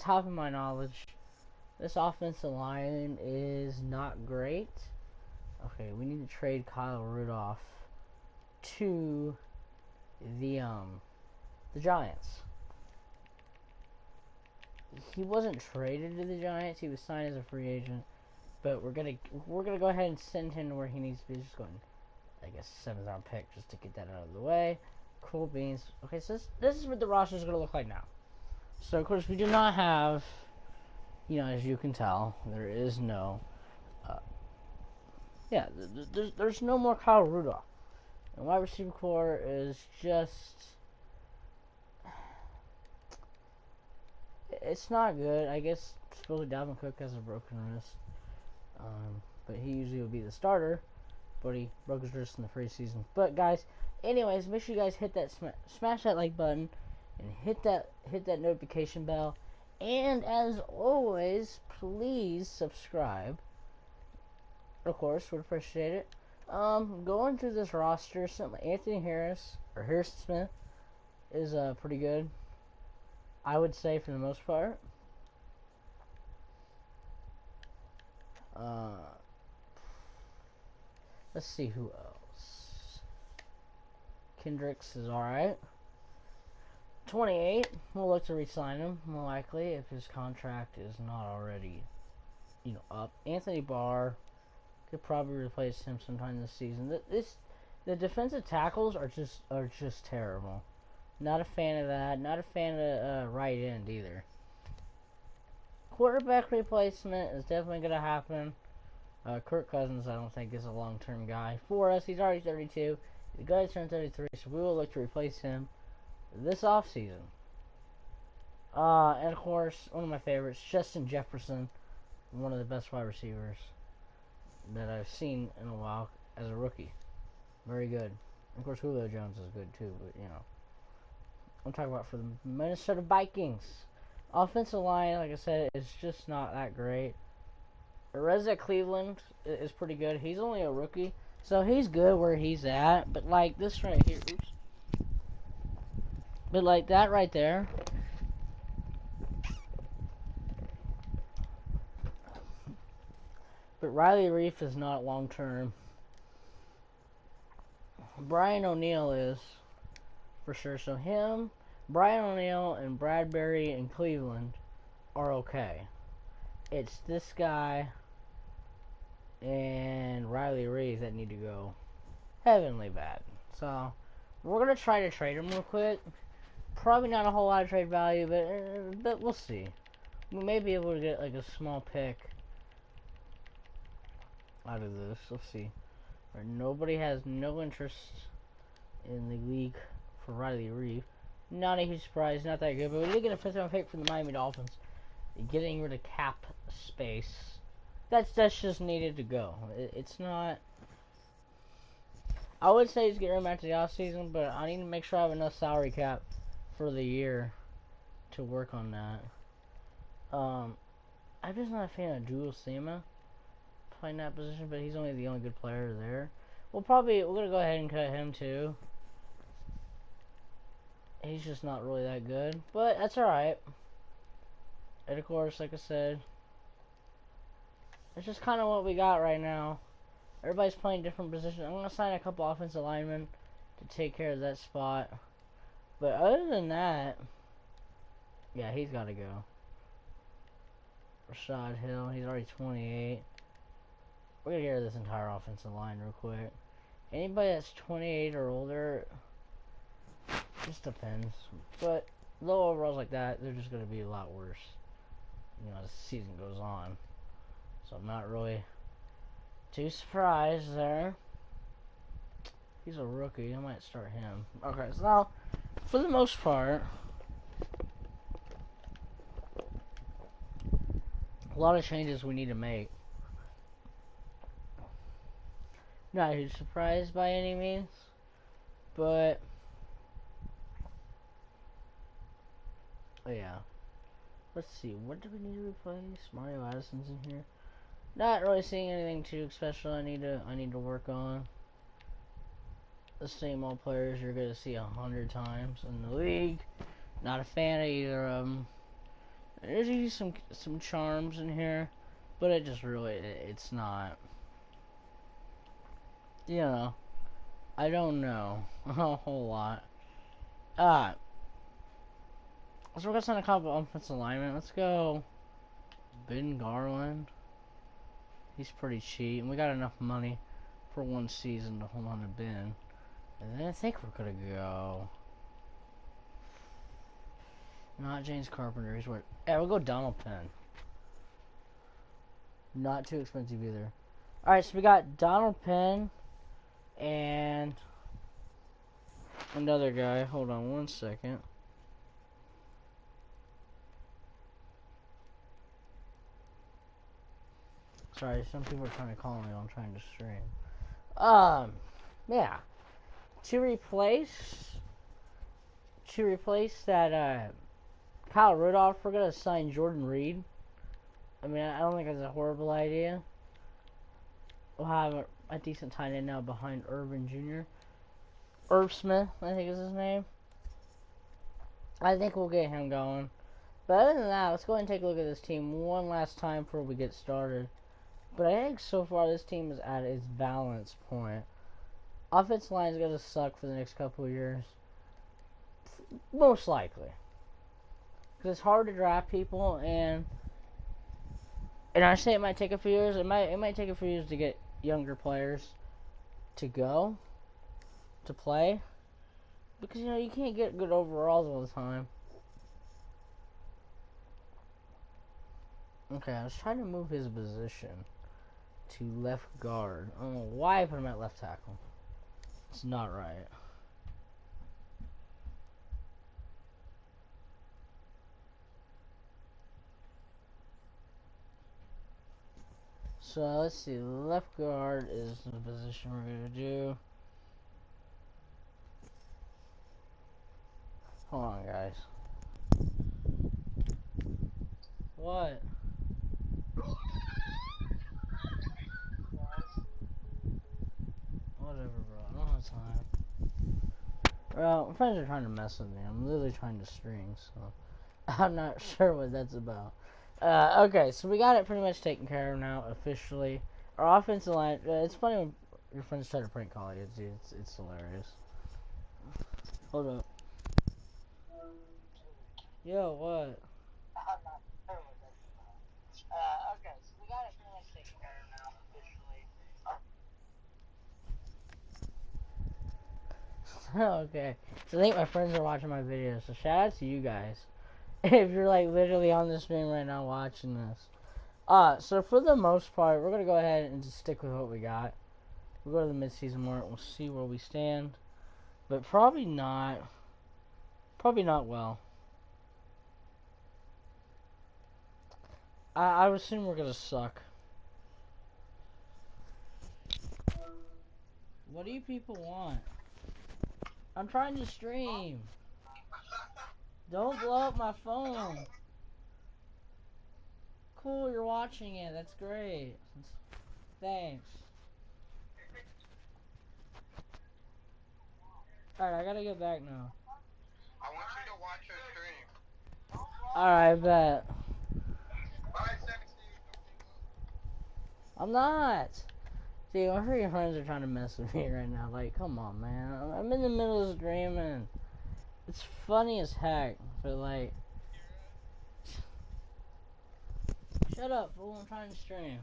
top of my knowledge, this offensive line is not great. Okay, we need to trade Kyle Rudolph to the Giants. He wasn't traded to the Giants. He was signed as a free agent, but we're gonna go ahead and send him to where he needs to be. Just going, I guess, 7th-round pick just to get that out of the way. Cool beans. Okay, so this is what the roster is gonna look like now. So of course we do not have, as you can tell, there is no, there's no more Kyle Rudolph. And wide receiver core is just, it's not good. I guess supposedly Dalvin Cook has a broken wrist, but he usually would be the starter. But he broke his wrist in the preseason. But guys, anyways, make sure you guys hit that smash that like button and hit that notification bell. And as always, please subscribe. Of course, would appreciate it. Going through this roster, something like Anthony Harris or Harrison Smith is pretty good. I would say for the most part. Let's see who else. Kendricks is alright. 28. We'll look to re-sign him, more likely, if his contract is not already, up. Anthony Barr could probably replace him sometime this season. The defensive tackles are just terrible. Not a fan of that. Not a fan of right end either. Quarterback replacement is definitely going to happen. Kirk Cousins, I don't think, is a long-term guy for us. He's already 32. He's going to turn 33, so we will look to replace him this offseason. And of course, one of my favorites, Justin Jefferson, one of the best wide receivers that I've seen in a while as a rookie. Very good. Of course, Julio Jones is good too, but I'm talking about for the Minnesota Vikings. Offensive line, like I said, is just not that great. Perez at Cleveland is pretty good. He's only a rookie, so he's good where he's at. But like this right here, but like that right there, but Riley Reef is not long term. Brian O'Neill is for sure. So him, Brian O'Neill, and Bradbury in Cleveland are okay. It's this guy and Riley Reeves that need to go heavenly bad. So we're gonna try to trade him real quick. Probably not a whole lot of trade value, but we'll see. We may be able to get like a small pick out of this. Let's see. Right, nobody has no interest in the league for Riley Reeve. Not a huge surprise, not that good, but we did get a 5th-round pick from the Miami Dolphins. Getting rid of cap space. That's just needed to go. It's not. I would say it's getting rid of after the off season, but I need to make sure I have enough salary cap for the year to work on that. I'm just not a fan of Jules Sema playing that position, but he's only the only good player there. We're gonna go ahead and cut him too. He's just not really that good, but that's alright. And of course, like I said, it's just kind of what we got right now. Everybody's playing different positions. I'm gonna sign a couple offensive linemen to take care of that spot. But other than that, yeah, he's got to go. Rashad Hill, he's already 28. We're gonna get rid of this entire offensive line real quick. Anybody that's 28 or older, just depends. But low overalls like that, they're just gonna be a lot worse, as the season goes on. So I'm not really too surprised there. He's a rookie. I might start him. Okay, so now, for the most part, a lot of changes we need to make. Not huge surprised by any means, but yeah. Let's see, what do we need to replace? Mario Addison's in here. Not really seeing anything too special. I need to work on. The same old players you're gonna see 100 times in the league. Not a fan of either of them. There's usually some charms in here, but it just really it's not. You know, I don't know a whole lot. So we're gonna sign a couple offensive alignment. Let's go, Ben Garland. He's pretty cheap, and we got enough money for one season to hold on to Ben. And then I think we're gonna go. Not James Carpenter. He's what? Yeah, we'll go Donald Penn. Not too expensive either. Alright, so we got Donald Penn and another guy. Hold on one second. Sorry, some people are trying to call me while I'm trying to stream. Yeah. To replace that Kyle Rudolph, we're gonna sign Jordan Reed. I mean, I don't think that's a horrible idea. We'll have a decent tight end now behind Irvin Jr. Irv Smith, I think is his name. I think we'll get him going. But other than that, let's go ahead and take a look at this team one last time before we get started. But I think so far this team is at its balance point. Offensive line is going to suck for the next couple of years. Most likely. Because it's hard to draft people, and I say it might take a few years. It might take a few years to get younger players to go, to play. Because, you can't get good overalls all the time. Okay, I was trying to move his position to left guard. I don't know why I put him at left tackle. It's not right. So let's see. Left guard is the position we're gonna do. Hold on, guys. What? Whatever, bro. I don't have time. Well, my friends are trying to mess with me. I'm literally trying to string, so I'm not sure what that's about. Okay, so we got it pretty much taken care of now, officially. Our offensive line, it's funny when your friends try to prank call you, dude. It's hilarious. Hold up. Yo, what? Okay, so we got it pretty much taken care of now, officially. Okay, so I think my friends are watching my videos, so shout out to you guys. If you're like literally on the stream right now watching this. So for the most part, we're gonna go ahead and just stick with what we got. We'll go to the mid-season mark, we'll see where we stand. But probably not well. I would assume we're gonna suck. What do you people want? I'm trying to stream. Don't blow up my phone. Cool, you're watching it. That's great. Thanks. Alright, I gotta get back now. I want you to watch your stream. Alright, bet. Bye, sexy. I'm not. See, my freaking friends are trying to mess with me right now. Like, come on, man. I'm in the middle of streaming. It's funny as heck, but like... Shut up, fool. I'm trying to stream.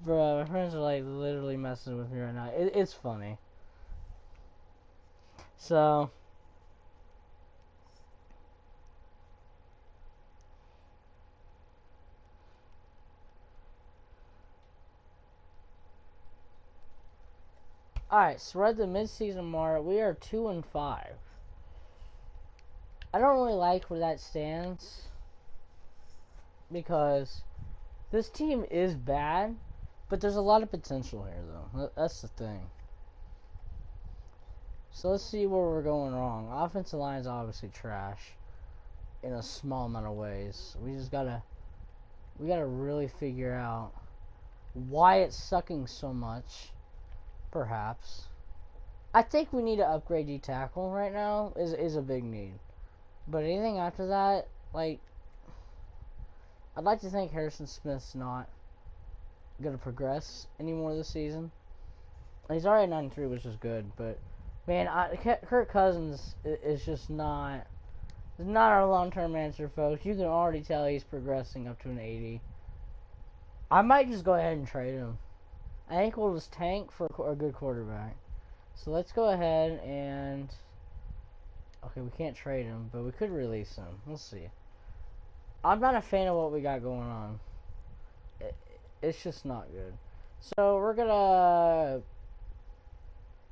Bro, my friends are like literally messing with me right now. It's funny. So... Alright, so we're at the mid-season mark. We are 2-5. I don't really like where that stands. Because this team is bad, but there's a lot of potential here, though. That's the thing. So let's see where we're going wrong. Offensive line is obviously trash in a small amount of ways. We gotta really figure out why it's sucking so much. Perhaps. I think we need to upgrade D tackle right now. Is a big need. But anything after that, like, I'd like to think Harrison Smith's not going to progress anymore this season. He's already 93, which is good, but man, Kirk Cousins is just not. It's not our long-term answer, folks. You can already tell he's progressing up to an 80. I might just go ahead and trade him. I think we'll just tank for a good quarterback. So let's go ahead and... Okay, we can't trade him, but we could release him. We'll see. I'm not a fan of what we got going on. It's just not good. So we're gonna...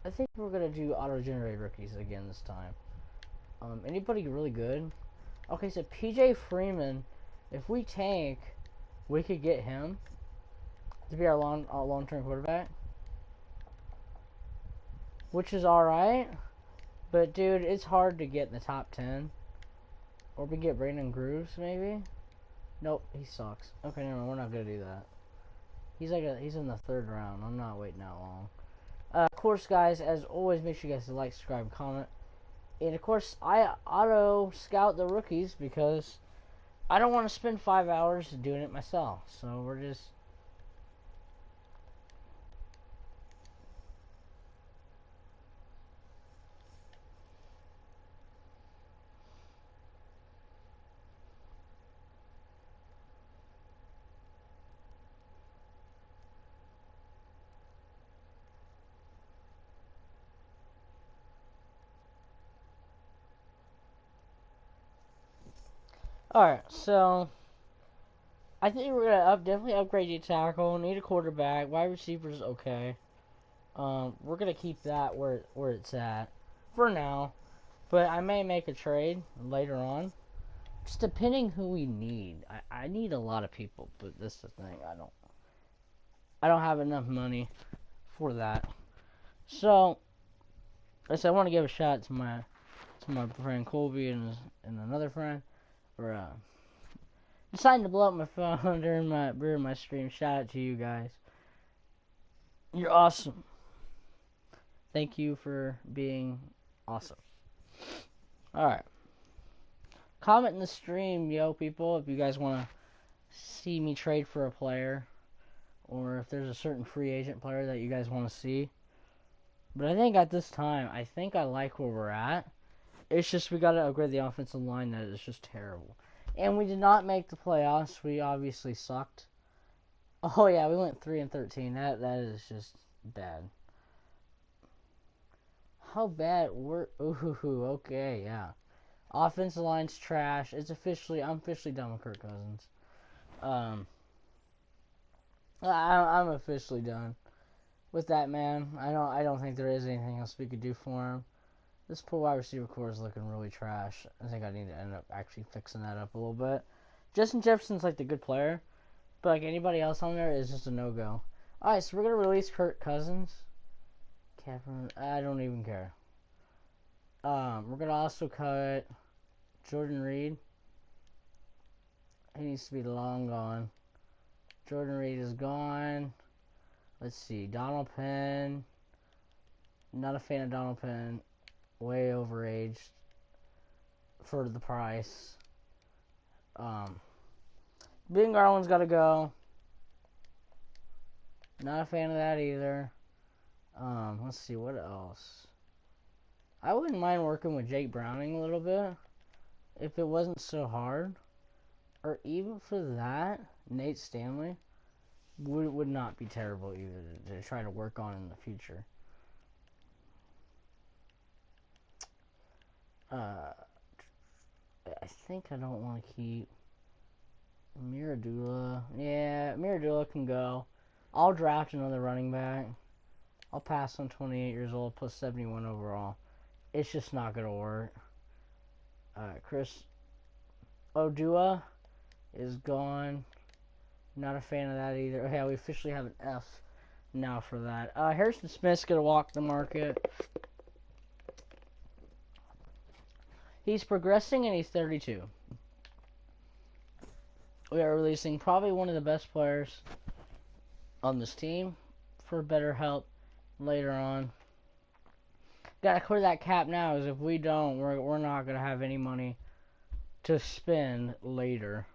I think we're gonna do auto-generated rookies again this time. Anybody really good? Okay, so PJ Freeman, if we tank, we could get him to be our long-term quarterback, which is all right. But dude, it's hard to get in the top 10. Or we get Brandon Grooves maybe. Nope, he sucks. Okay, never mind, we're not gonna do that. He's in the 3rd round. I'm not waiting that long. Of course, guys, as always, make sure you guys like, subscribe, comment. And of course, I auto scout the rookies because I don't want to spend 5 hours doing it myself. So we're just... Alright, so I think we're gonna definitely upgrade the tackle. Need a quarterback. Wide receivers okay. We're gonna keep that where it's at for now, but I may make a trade later on, just depending who we need. I need a lot of people, but this is the thing. I don't have enough money for that. So, I want to give a shout out to my friend Colby and another friend for deciding to blow up my phone during my stream. Shout out to you guys. You're awesome. Thank you for being awesome. Alright. Comment in the stream, yo, people, if you guys want to see me trade for a player. Or if there's a certain free agent player that you guys want to see. But I think at this time, I think I like where we're at. It's just we got to upgrade the offensive line. That is just terrible. And we did not make the playoffs. We obviously sucked. Oh yeah, we went 3-13. That is just bad. How bad were? Ooh, okay, yeah. Offensive line's trash. I'm officially done with Kirk Cousins. I'm officially done with that man. I don't think there is anything else we could do for him. This poor wide receiver core is looking really trash. I think I need to end up actually fixing that up a little bit. Justin Jefferson's like the good player, but like anybody else on there is just a no-go. Alright, so we're gonna release Kirk Cousins. I don't even care. We're gonna also cut Jordan Reed. He needs to be long gone. Jordan Reed is gone. Let's see. Donald Penn. Not a fan of Donald Penn. Way overaged for the price. Ben Garland's got to go. Not a fan of that either. Let's see. What else? I wouldn't mind working with Jake Browning a little bit. If it wasn't so hard. Or even for that, Nate Stanley would not be terrible either to try to work on in the future. I think I don't want to keep Miradula. Yeah, Miradula can go. I'll draft another running back. I'll pass on 28 years old plus 71 overall. It's just not going to work. Chris Odua is gone. Not a fan of that either. Okay, we officially have an F now for that. Harrison Smith's going to walk the market. He's progressing and he's 32. We are releasing probably one of the best players on this team for better help later on. Gotta clear that cap now, because if we don't, we're not gonna have any money to spend later.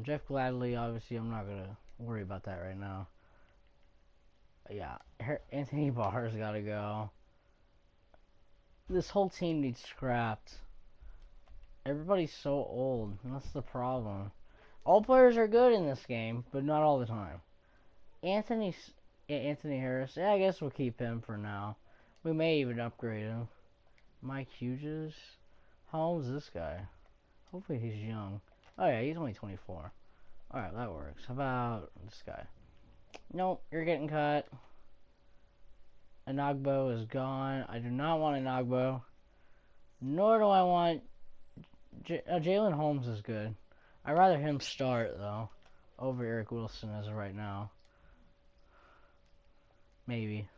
Jeff Gladley, obviously, I'm not going to worry about that right now. Yeah, Anthony Barr's got to go. This whole team needs scrapped. Everybody's so old, and that's the problem. All players are good in this game, but not all the time. Anthony Harris, yeah, I guess we'll keep him for now. We may even upgrade him. Mike Hughes, how old is this guy? Hopefully he's young. Oh yeah, he's only 24. Alright, that works. How about this guy? Nope, you're getting cut. Anagbo is gone. I do not want Anagbo. Nor do I want... Jalen Holmes is good. I'd rather him start, though, over Eric Wilson as of right now. Maybe.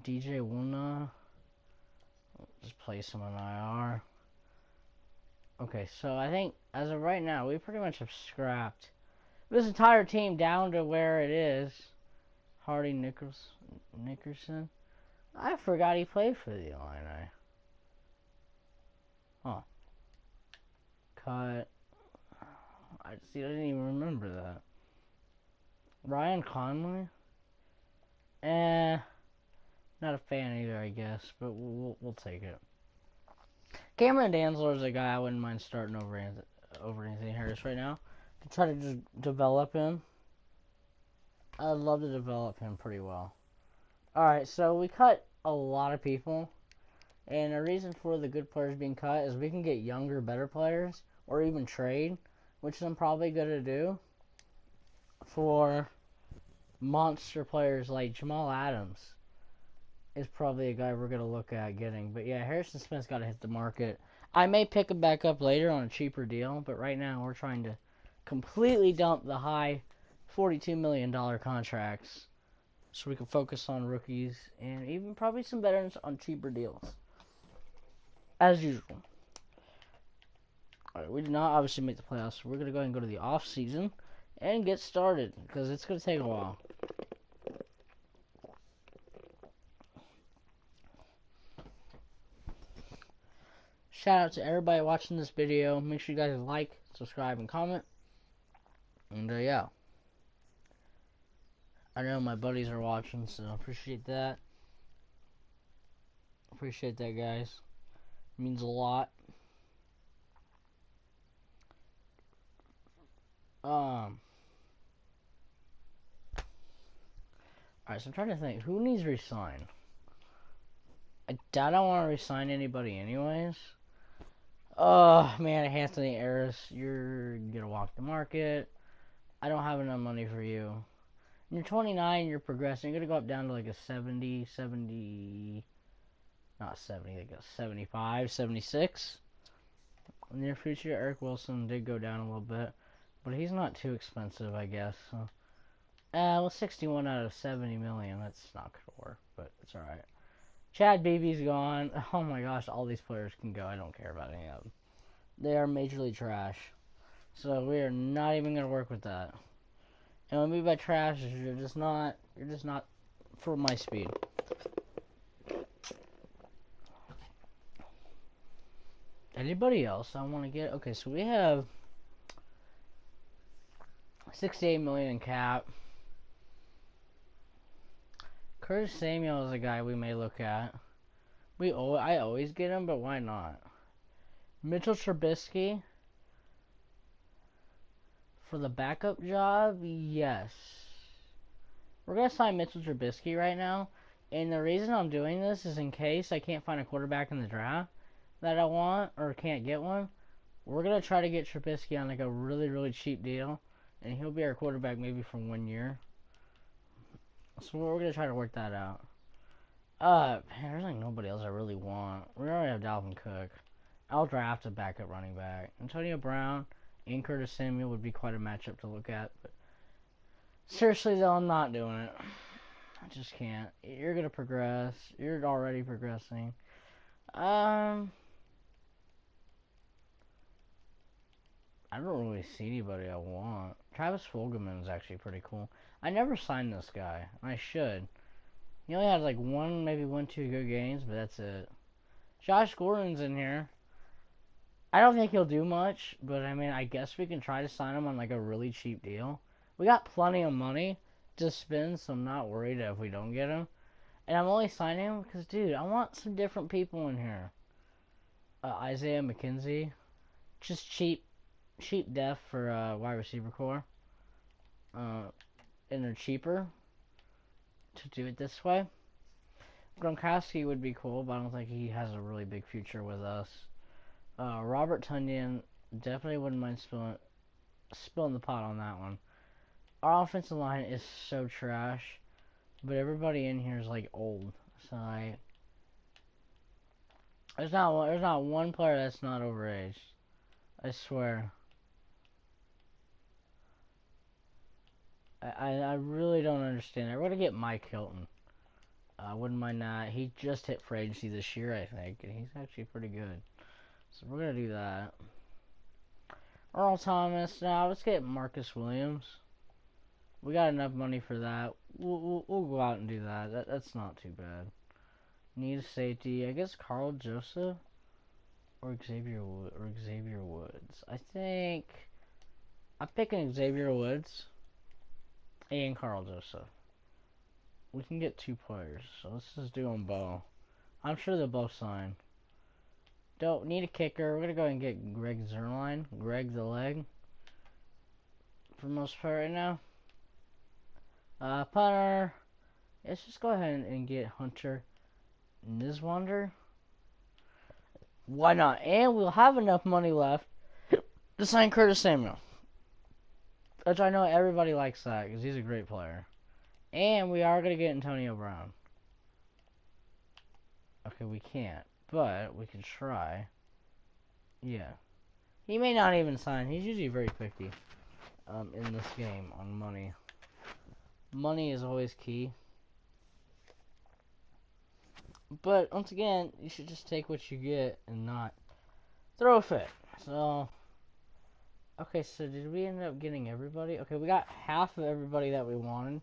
DJ Wuna. Just place him on IR. Okay, so I think, as of right now, we pretty much have scrapped this entire team down to where it is. Hardy Nickerson. I forgot he played for the Illini. Huh. Cut. I didn't even remember that. Ryan Conley? Not a fan either, I guess, but we'll take it. Cameron Danzler is a guy I wouldn't mind starting over Anthony Harris right now. To try to just develop him. I'd love to develop him pretty well. Alright, so we cut a lot of people. And the reason for the good players being cut is we can get younger, better players. Or even trade. Which I'm probably going to do. For monster players like Jamal Adams. Is probably a guy we're going to look at getting. But yeah, Harrison Smith's got to hit the market. I may pick him back up later on a cheaper deal. But right now we're trying to completely dump the high $42 million contracts. So we can focus on rookies. And even probably some veterans on cheaper deals. As usual. Alright, we did not obviously make the playoffs. So we're going to go ahead and go to the off season. And get started. Because it's going to take a while. Shout out to everybody watching this video. Make sure you guys like, subscribe, and comment. And yeah. I know my buddies are watching, so appreciate that. Appreciate that, guys. It means a lot. Alright, so I'm trying to think. Who needs resign? I doubt I want to resign anybody anyways. Oh, man, Anthony Harris, you're gonna walk the market. I don't have enough money for you. You're 29, you're progressing. You're gonna go up down to like a 70, not 70, like a 75, 76. In the near future, Eric Wilson did go down a little bit, but he's not too expensive, I guess. So, well, 61 out of 70 million, that's not gonna work, but it's alright. Chad Beebe's gone. Oh my gosh, all these players can go. I don't care about any of them. They are majorly trash. So we are not even gonna work with that. And what I mean by trash is you're just not for my speed. Anybody else I want to get? Okay, so we have 68 million in cap. Curtis Samuel is a guy we may look at. I always get him, but why not? Mitchell Trubisky for the backup job, yes. We're gonna sign Mitchell Trubisky right now, and the reason I'm doing this is in case I can't find a quarterback in the draft that I want or can't get one. We're gonna try to get Trubisky on like a really, really cheap deal, and he'll be our quarterback maybe for 1 year. So we're gonna try to work that out. Man, there's like nobody else I really want. We already have Dalvin Cook. I'll draft a backup running back. Antonio Brown and Curtis Samuel would be quite a matchup to look at. But seriously though, I'm not doing it. I just can't. You're gonna progress. You're already progressing. I don't really see anybody I want. Travis Fulgham is actually pretty cool. I never signed this guy. I should. He only had like maybe one, two good games, but that's it. Josh Gordon's in here. I don't think he'll do much, but I mean, I guess we can try to sign him on like a really cheap deal. We got plenty of money to spend, so I'm not worried if we don't get him. And I'm only signing him because, dude, I want some different people in here. Isaiah McKenzie, just cheap depth for wide receiver core. And they're cheaper to do it this way. Gronkowski would be cool, but I don't think he has a really big future with us. Robert Tunyon, definitely wouldn't mind spilling the pot on that one. Our offensive line is so trash, but everybody in here is like old. So there's not one player that's not overaged. I swear. I really don't understand. We're gonna get Mike Hilton. I wouldn't mind that. He just hit free agency this year, I think, and he's actually pretty good. So we're gonna do that. Earl Thomas. Now let's get Marcus Williams. We got enough money for that. We'll go out and do that. That's not too bad. Need a safety. I guess Carl Joseph or Xavier Woods. I think I'm picking Xavier Woods and Carl Joseph. We can get 2 players, so let's just do them both. I'm sure they'll both sign. Don't need a kicker. We're gonna go and get Greg Zerline, Greg the leg, for the most part right now. Punter. Let's just go ahead and get Hunter Niswander. Why not? And we'll have enough money left to sign Curtis Samuel, which I know everybody likes that because he's a great player. And we are gonna get Antonio Brown. Okay, we can't, but we can try. Yeah. He may not even sign. He's usually very picky in this game on money. Money is always key. But, once again, you should just take what you get and not throw a fit. So, okay, so did we end up getting everybody? Okay, we got half of everybody that we wanted,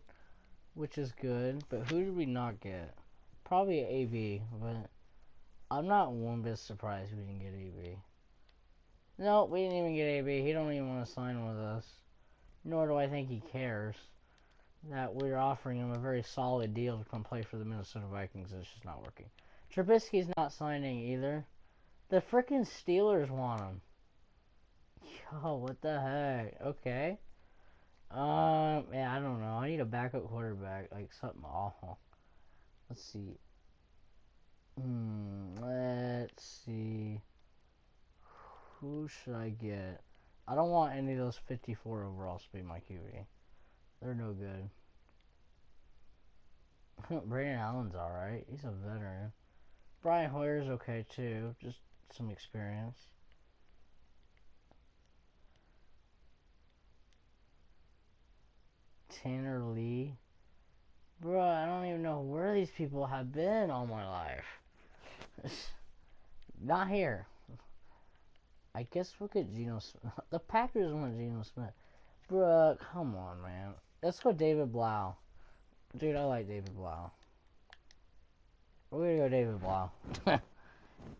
which is good. But who did we not get? Probably AB, but I'm not one bit surprised we didn't get AB. No, we didn't even get AB. He don't even want to sign with us. Nor do I think he cares that we're offering him a very solid deal to come play for the Minnesota Vikings. It's just not working. Trubisky's not signing either. The frickin' Steelers want him. Yo, what the heck? Okay. Yeah, I don't know. I need a backup quarterback, like something awful. Let's see. Let's see. Who should I get? I don't want any of those 54 overalls to be my QB. They're no good. Brandon Allen's alright. He's a veteran. Brian Hoyer's okay too. Just some experience. Tanner Lee. Bruh, I don't even know where these people have been all my life. Not here. I guess we'll get Geno Smith. The Packers want Geno Smith. Bruh, come on, man. Let's go David Blau. Dude, I like David Blau. We're gonna go David Blau.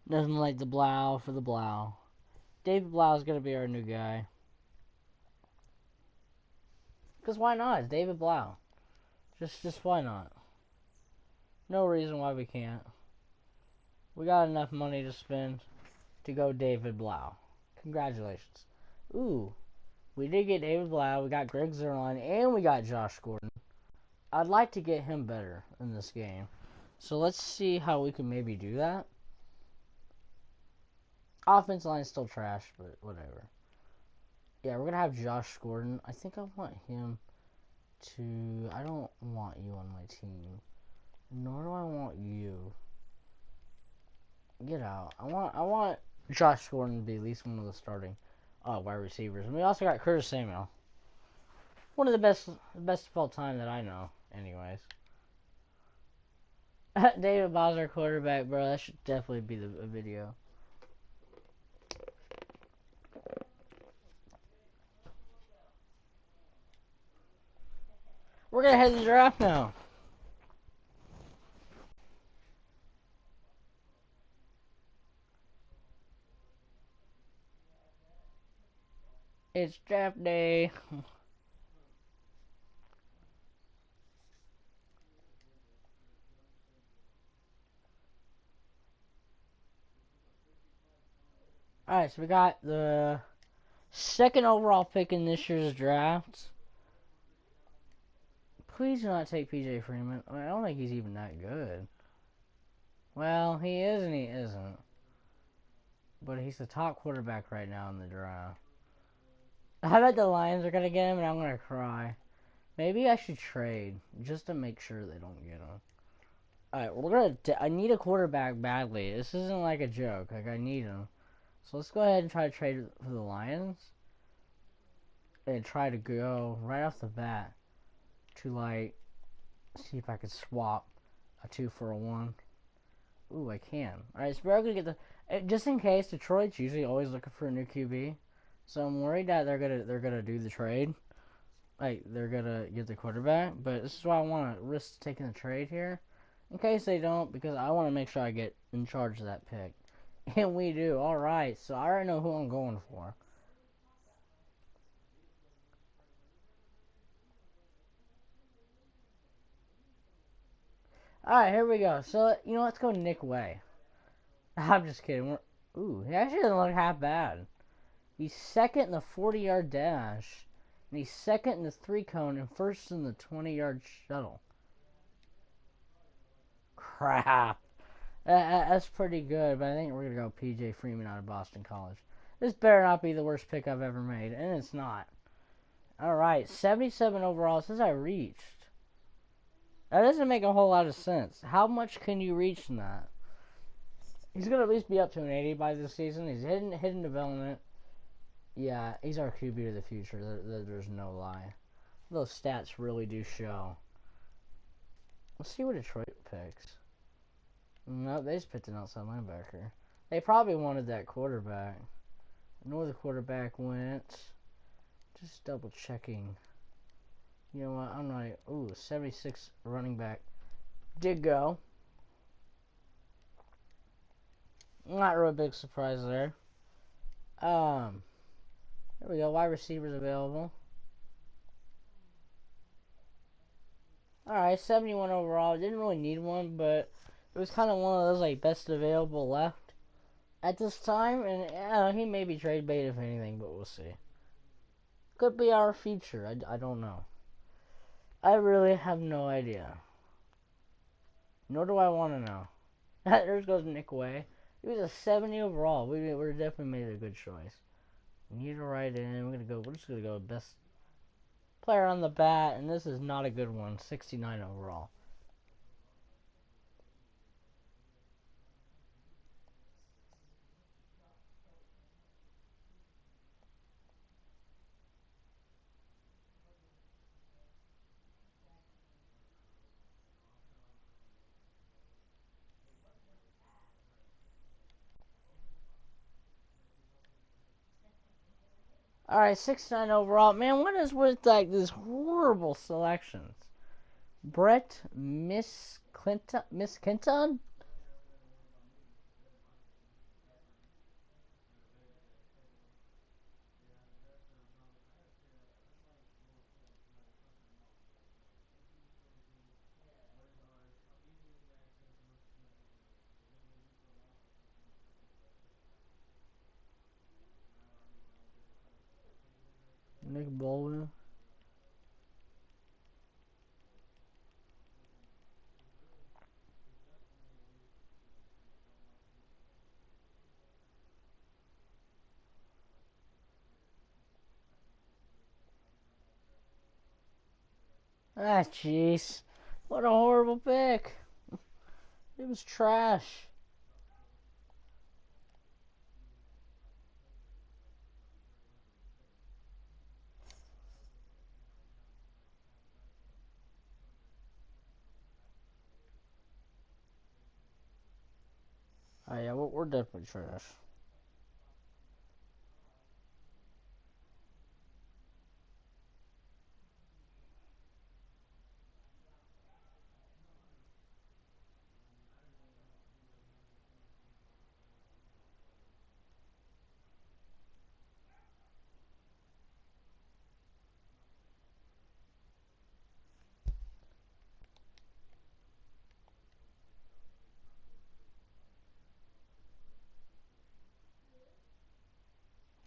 Doesn't like the Blau for the Blau. David Blau is gonna be our new guy. Because why not? It's David Blau. Just why not? No reason why we can't. We got enough money to spend to go David Blau. Congratulations. Ooh. We did get David Blau, we got Greg Zerline, and we got Josh Gordon. I'd like to get him better in this game. So let's see how we can maybe do that. Offense line is still trash, but whatever. Yeah, we're going to have Josh Gordon. I think I want him to... I don't want you on my team. Nor do I want you. Get out. I want Josh Gordon to be at least one of the starting wide receivers. And we also got Curtis Samuel. One of the best of all time that I know, anyways. David Bowser quarterback, bro. That should definitely be the video. We're gonna head to the draft now. It's draft day. Alright, so we got the second overall pick in this year's draft. Please do not take PJ Freeman. I don't think he's even that good. Well, he is and he isn't. But he's the top quarterback right now in the draft. I bet the Lions are going to get him and I'm going to cry. Maybe I should trade just to make sure they don't get him. Alright, I need a quarterback badly. This isn't like a joke. Like, I need him. So let's go ahead and try to trade for the Lions. And try to go right off the bat to, like, see if I could swap a 2 for a 1. Ooh, I can. Alright, so we're going to get the... Just in case, Detroit's usually always looking for a new QB. So I'm worried that they're gonna do the trade. Like, they're gonna get the quarterback. But this is why I want to risk taking the trade here. In case they don't, because I want to make sure I get in charge of that pick. And we do. Alright, so I already know who I'm going for. Alright, here we go. So, let's go Nick Way. I'm just kidding. Ooh, he actually doesn't look half bad. He's second in the 40-yard dash. And he's second in the 3-cone and first in the 20-yard shuttle. Crap. That's pretty good, but I think we're going to go PJ Freeman out of Boston College. This better not be the worst pick I've ever made, and it's not. Alright, 77 overall. Since I reached. That doesn't make a whole lot of sense. How much can you reach in that? He's going to at least be up to an 80 by this season. He's hidden development. Yeah, he's our QB of the future. There's no lie. Those stats really do show. Let's see what Detroit picks. No, they just picked an outside linebacker. They probably wanted that quarterback. I know where the quarterback went. Just double checking. You know what? I'm not. Ooh, 76 running back did go. Not a real big surprise there. There we go. Wide receivers available. Alright, 71 overall. Didn't really need one, but it was kind of one of those like best available left at this time. And he may be trade bait if anything, but we'll see. Could be our future. I don't know. I really have no idea. Nor do I want to know. There goes Nick Way. He was a 70 overall. We're definitely made a good choice. We need to write in. We're just gonna go best player on the bat, and this is not a good one. 69 overall. Alright, 69 overall. Man, what is with like these horrible selections? Brett Miss Clinton? Nick Baldwin. Ah, jeez. What a horrible pick. It was trash. Oh, yeah, we're definitely trash.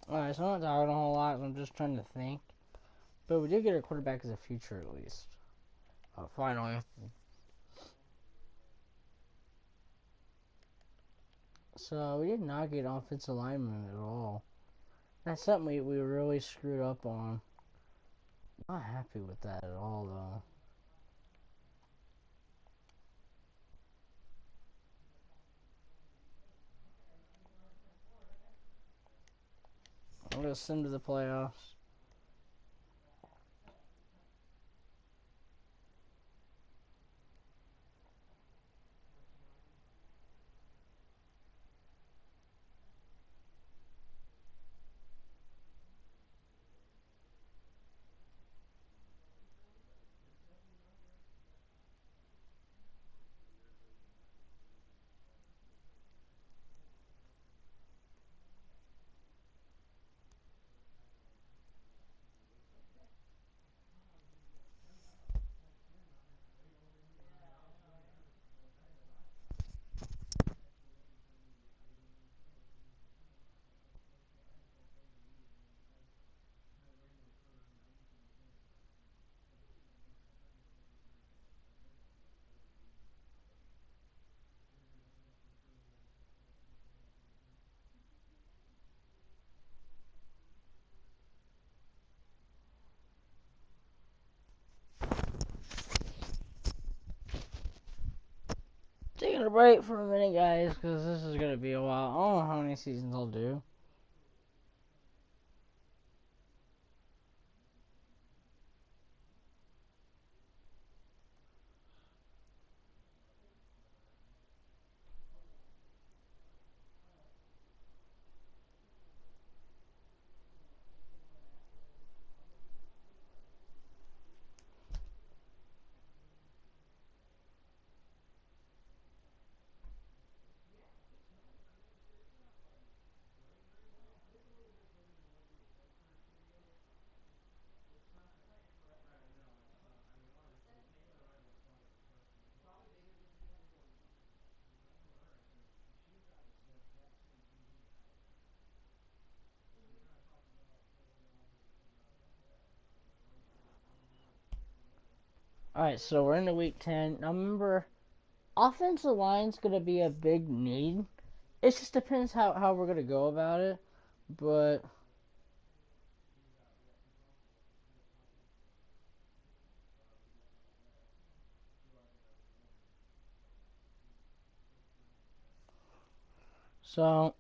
Alright, so I'm not talking a whole lot. I'm just trying to think. But we did get a quarterback as a future, at least. Finally. So we did not get offensive linemen at all. That's something we really screwed up on. Not happy with that at all, though. I'm gonna send to the playoffs. Taking a break for a minute, guys, because this is gonna be a while. I don't know how many seasons I'll do. Alright, so we're into week 10. Now remember, offensive line's gonna be a big need. It just depends how we're gonna go about it. But so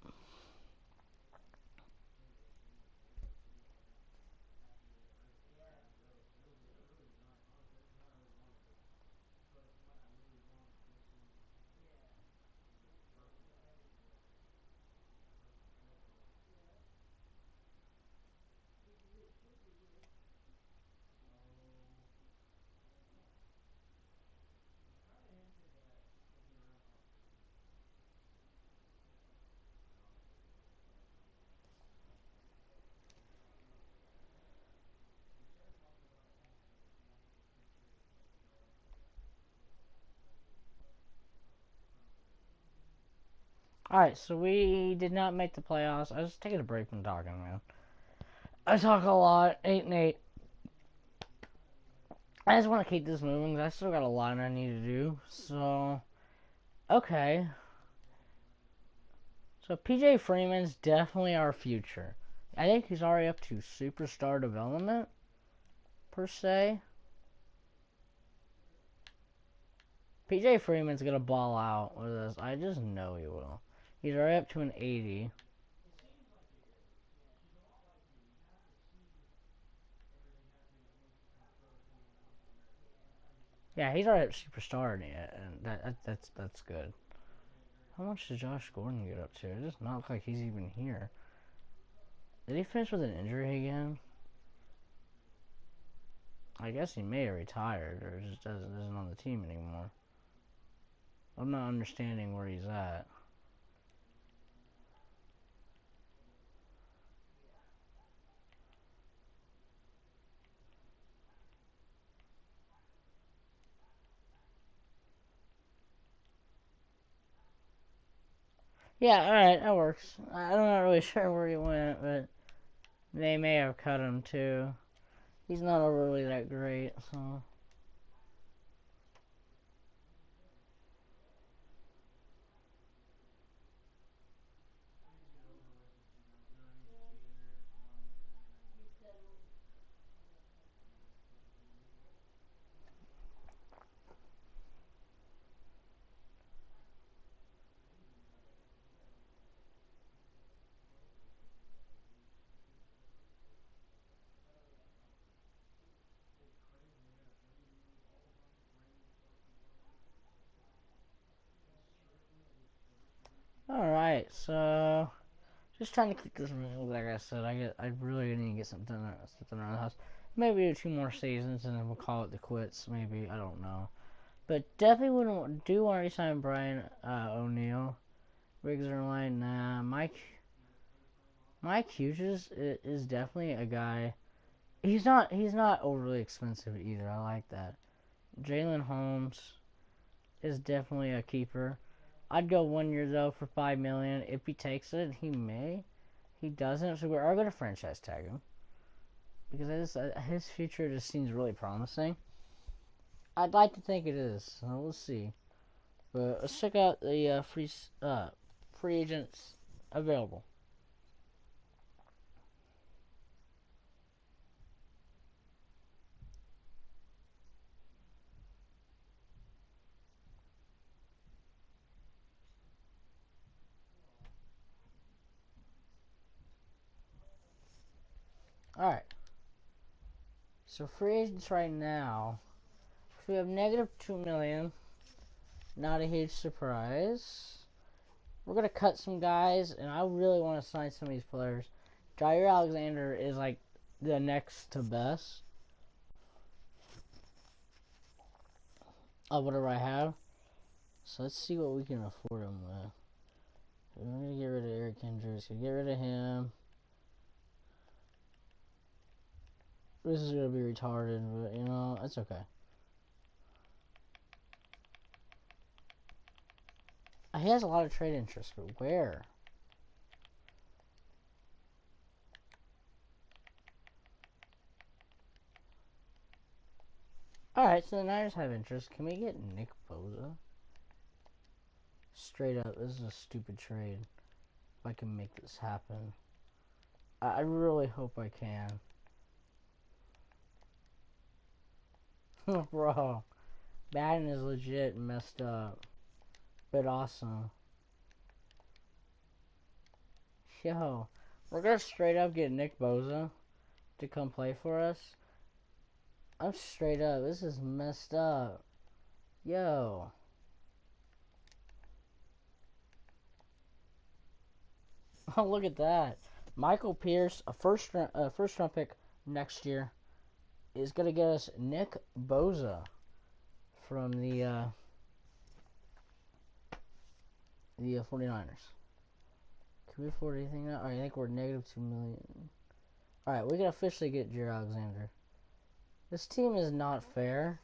alright, so we did not make the playoffs. I was taking a break from talking, man. I talk a lot, 8-8. I just want to keep this moving because I still got a lot I need to do. So, okay. So PJ Freeman's definitely our future. I think he's already up to superstar development, per se. PJ Freeman's gonna ball out with us. I just know he will. He's already up to an 80. Yeah, he's already at superstar, and that's good. How much did Josh Gordon get up to? It does not look like he's even here. Did he finish with an injury again? I guess he may have retired or just isn't on the team anymore. I'm not understanding where he's at. Yeah, alright, that works. I'm not really sure where he went, but They may have cut him too. He's not really that great, so. Alright, so just trying to keep this real. Like I said, I really need to get something around the house. Maybe do 2 more seasons and then we'll call it the quits. Maybe, I don't know. But definitely want to resign Brian O'Neill. Riggs are line. Nah, Mike Hughes is definitely a guy. He's not overly expensive either. I like that. Jalen Holmes is definitely a keeper. I'd go 1 year though for $5 million. If he takes it, he may. He doesn't, so we are going to franchise tag him because his future just seems really promising. I'd like to think it is. So we'll see. But let's check out the free agents available. All right. So free agents right now, we have negative $2 million. Not a huge surprise. We're gonna cut some guys, and I really want to sign some of these players. Jair Alexander is like the next to best of whatever I have. So let's see what we can afford him with. We're gonna get rid of Eric Kendricks. Get rid of him. This is gonna be retarded, but you know that's okay. He has a lot of trade interest, but where? Alright, so the Niners have interest. Can we get Nick Bosa? Straight up, this is a stupid trade. If I can make this happen. I really hope I can. Bro, Madden is legit messed up. But awesome. Yo, we're gonna straight up get Nick Bosa to come play for us. I'm straight up. This is messed up. Yo. Oh, look at that. Michael Pierce, a first round pick next year, is gonna get us Nick Bosa from the 49ers. Can we afford anything now? Alright, I think we're negative $2 million. Alright, we can officially get Jair Alexander. This team is not fair,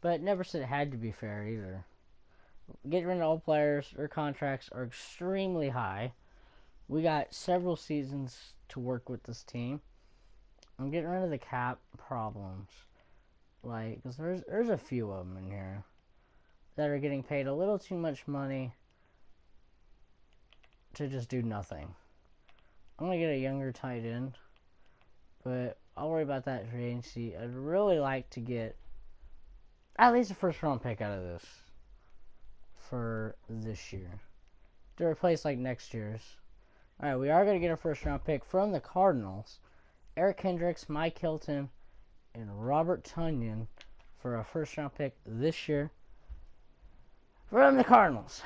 but never said it had to be fair either. Getting rid of all players, their contracts are extremely high. We got several seasons to work with this team. I'm getting rid of the cap problems. Like, because there's a few of them in here that are getting paid a little too much money to just do nothing. I'm going to get a younger tight end, but I'll worry about that free agency. I'd really like to get at least a first round pick out of this for this year to replace like next year's. Alright, we are going to get a first round pick from the Cardinals. Eric Kendricks, Mike Hilton, and Robert Tonyan for a first round pick this year from the Cardinals.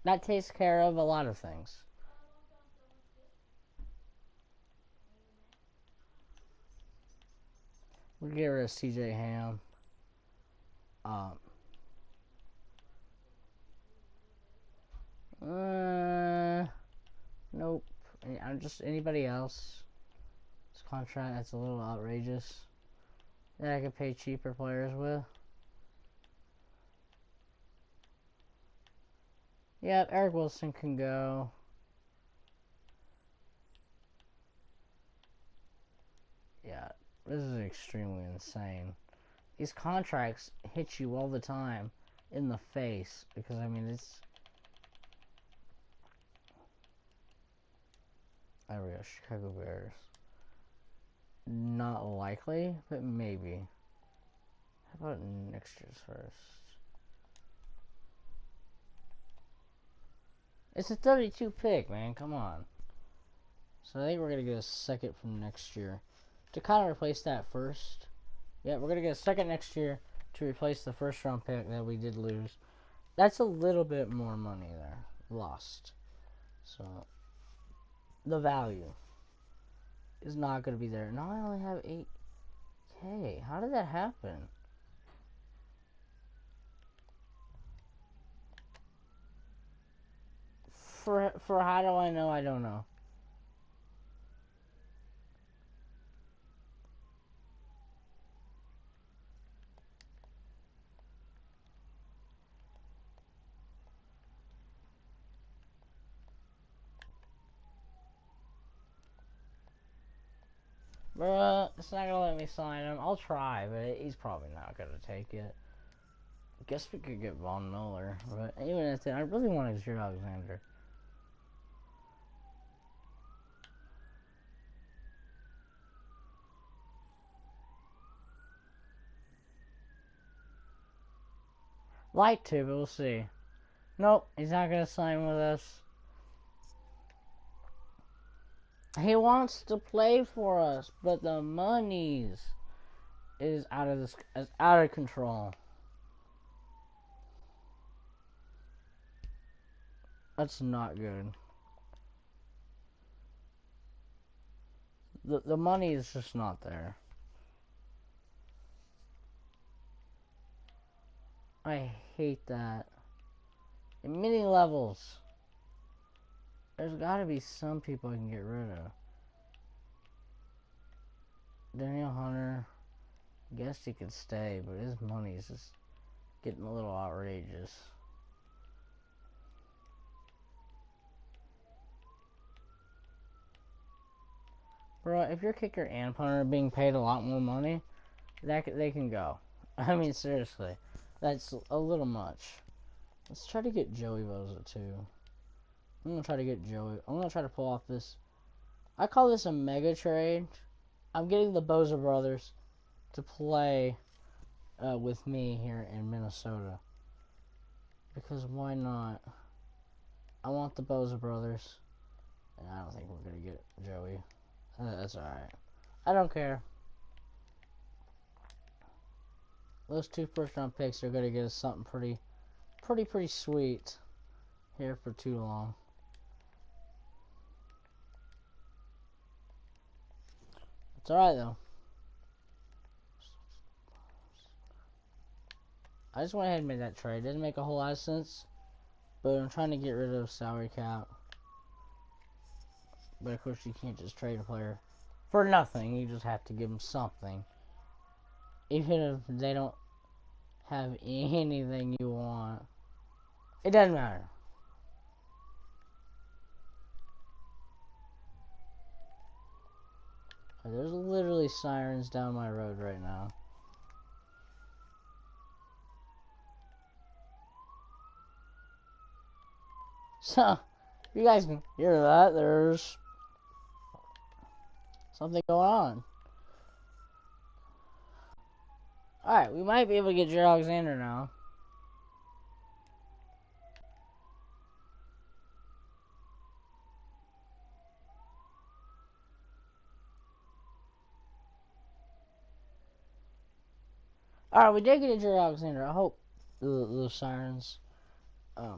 That takes care of a lot of things. We'll get rid of CJ Ham. Nope. I'm just anybody else. This contract that's a little outrageous that I could pay cheaper players with. Yep, Eric Wilson can go. This is extremely insane. These contracts hit you all the time in the face because I mean it's. There we go, Chicago Bears. Not likely, but maybe. How about next year's first? It's a 32 pick, man. Come on. So I think we're going to get a second from next year to kind of replace that first. Yeah, we're going to get a second next year to replace the first round pick that we did lose. That's a little bit more money there. Lost. So the value is not going to be there. Now I only have 8K. How did that happen? For how do I know? I don't know. Bruh, it's not gonna let me sign him. I'll try, but he's probably not gonna take it. Guess we could get Von Miller, but even if I really want Xavier Alexander. Like to, but we'll see. Nope, he's not gonna sign with us. He wants to play for us, but the money's is out of control. That's not good. The money is just not there. I hate that. In many levels, there's got to be some people I can get rid of. Daniel Hunter, guess he could stay, but his money is just getting a little outrageous. Bro, if your kicker and punter are being paid a lot more money, they can go. I mean, seriously, that's a little much. Let's try to get Joey Bosa too. I'm gonna try to get Joey. I'm gonna try to pull off this. I call this a mega trade. I'm getting the Bosa brothers to play with me here in Minnesota. Because why not? I want the Bosa brothers. And I don't think we're going to get Joey. That's alright. I don't care. Those 2 first round picks are going to get us something pretty sweet here for too long. It's alright though. I just went ahead and made that trade. It doesn't make a whole lot of sense. But I'm trying to get rid of salary cap. But of course you can't just trade a player for nothing. You just have to give them something. Even if they don't have anything you want. It doesn't matter. There's literally sirens down my road right now. So, you guys can hear that. There's something going on. Alright, we might be able to get Jared Alexander now. Alright, we did get a Jared Alexander. I hope the sirens, I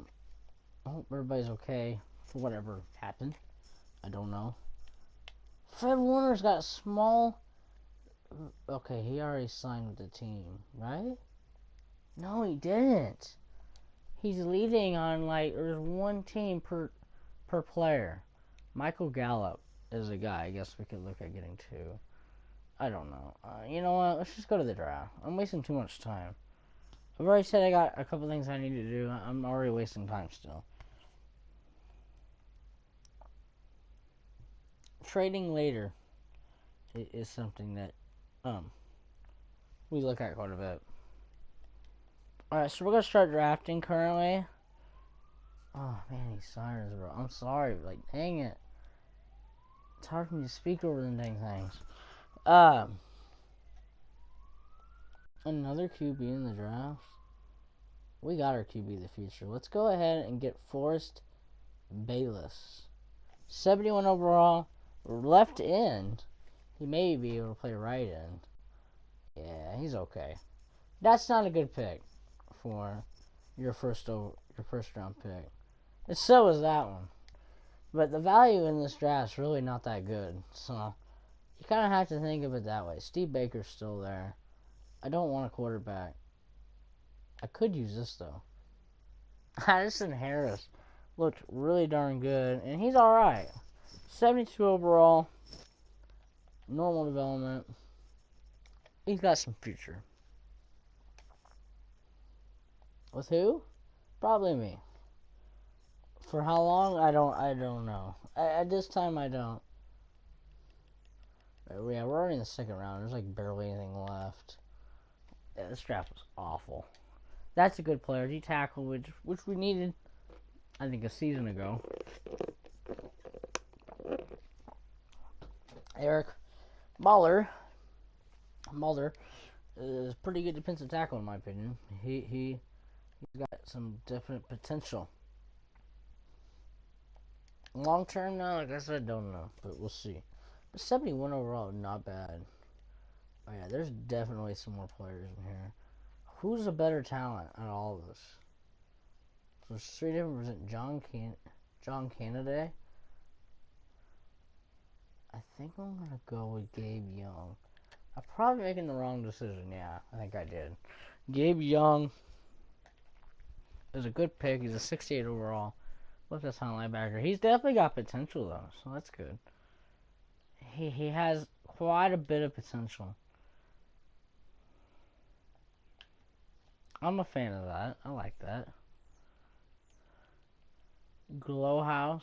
hope everybody's okay for whatever happened. I don't know. Fred Warner's got small. Okay, he already signed with the team, right? No, he didn't. He's leading on there's one team per player. Michael Gallup is a guy I guess we could look at getting to. I don't know. You know what? Let's just go to the draft. I'm wasting too much time. I've already said I got a couple things I need to do. I'm already wasting time still. Trading later is something that Um, we look at quite a bit. Alright, so we're gonna start drafting currently. Oh man, these sirens, bro. I'm sorry, like, dang it. It's hard for me to speak over them dang things. Another QB in the draft. We got our QB of the future. Let's go ahead and get Forrest Bayless. 71 overall. Left end. He may be able to play right end. Yeah, he's okay. That's not a good pick for your first round pick. And so is that one. But the value in this draft is really not that good. So you kind of have to think of it that way. Steve Baker's still there. I don't want a quarterback. I could use this though. Addison Harris looked really darn good, and he's all right. 72 overall, normal development. He's got some future. With who? Probably me. For how long? I don't know. At this time, I don't. Yeah, we're already in the second round. There's like barely anything left. Yeah, this draft was awful. That's a good player. D tackle, which we needed, I think, a season ago. Eric Muller is a pretty good defensive tackle in my opinion. He's got some definite potential. Long term now, like I said, don't know, but we'll see. But 71 overall, not bad. Oh yeah, there's definitely some more players in here. Who's a better talent out of all of this? So there's three different. John Canada. I think I'm gonna go with Gabe Young. I'm probably making the wrong decision. Yeah, I think I did. Gabe Young is a good pick. He's a 68 overall. Left us on linebacker. He's definitely got potential though, so that's good. He has quite a bit of potential. I'm a fan of that. I like that. Glowhouse.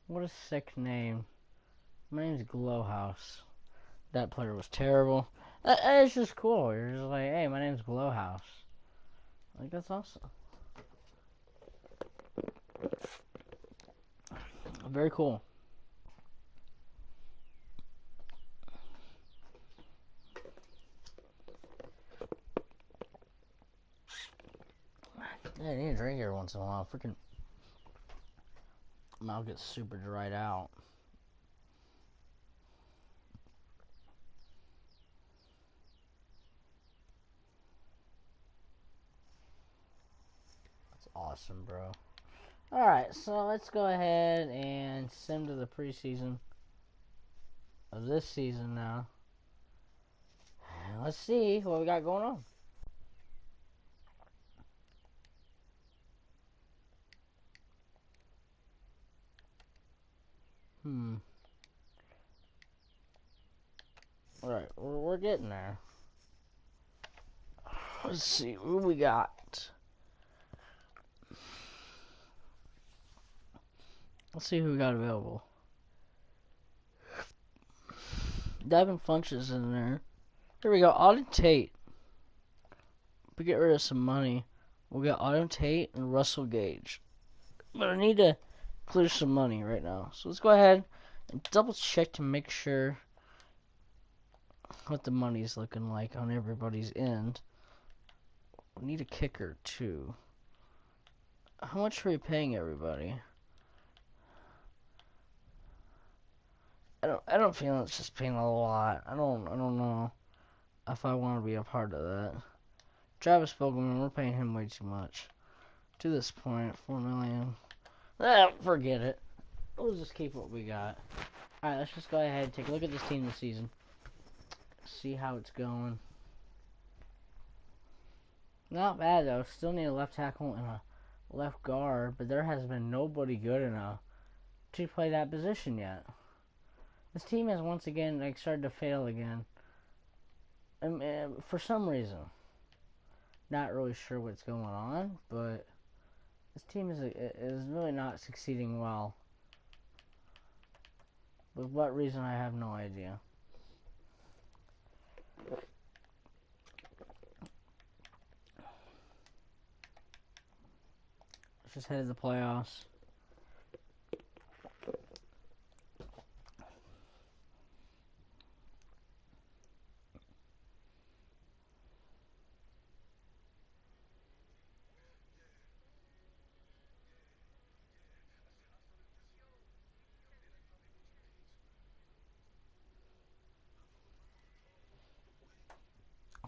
What a sick name. My name's Glowhouse. That player was terrible. It's just cool. You're just like, hey, my name's Glowhouse. Like, that's awesome. Very cool. Yeah, I need a drink every once in a while. Freaking mouth gets super dried out. That's awesome, bro. Alright, so let's go ahead and sim to the preseason of this season now. And let's see what we got going on. Alright, we're getting there. Let's see who we got. Let's see who we got available. Devin Funches in there. Here we go. Auden Tate. If we get rid of some money, we'll get Auden Tate and Russell Gage. But I need to clear some money right now. So let's go ahead and double check to make sure what the money's looking like on everybody's end. We need a kicker too. How much are we paying everybody? I don't feel it's just paying a lot. I don't know if I want to be a part of that. Travis Fogelman, we're paying him way too much. To this point, $4 million. Forget it. We'll just keep what we got. Alright, let's just go ahead and take a look at this team this season. See how it's going. Not bad though. Still need a left tackle and a left guard, but there has been nobody good enough to play that position yet. This team has once again started to fail again. For some reason. Not really sure what's going on, but this team is really not succeeding well. With what reason, I have no idea. Let's just head to the playoffs.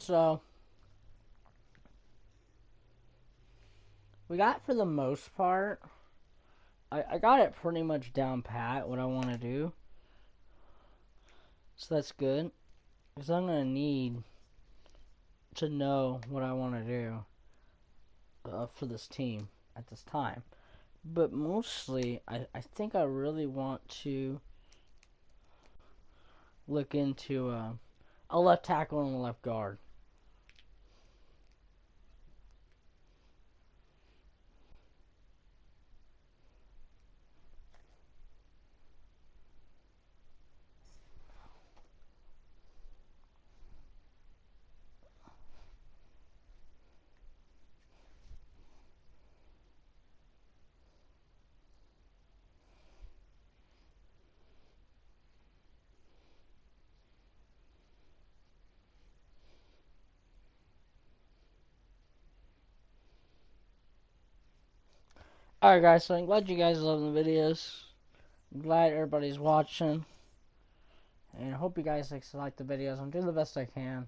So, we got, for the most part, I got it pretty much down pat what I want to do. So that's good. Because I'm going to need to know what I want to do for this team at this time. But mostly, I think I really want to look into a left tackle and a left guard. Alright guys, so I'm glad you guys love the videos. I'm glad everybody's watching. And I hope you guys like the videos. I'm doing the best I can.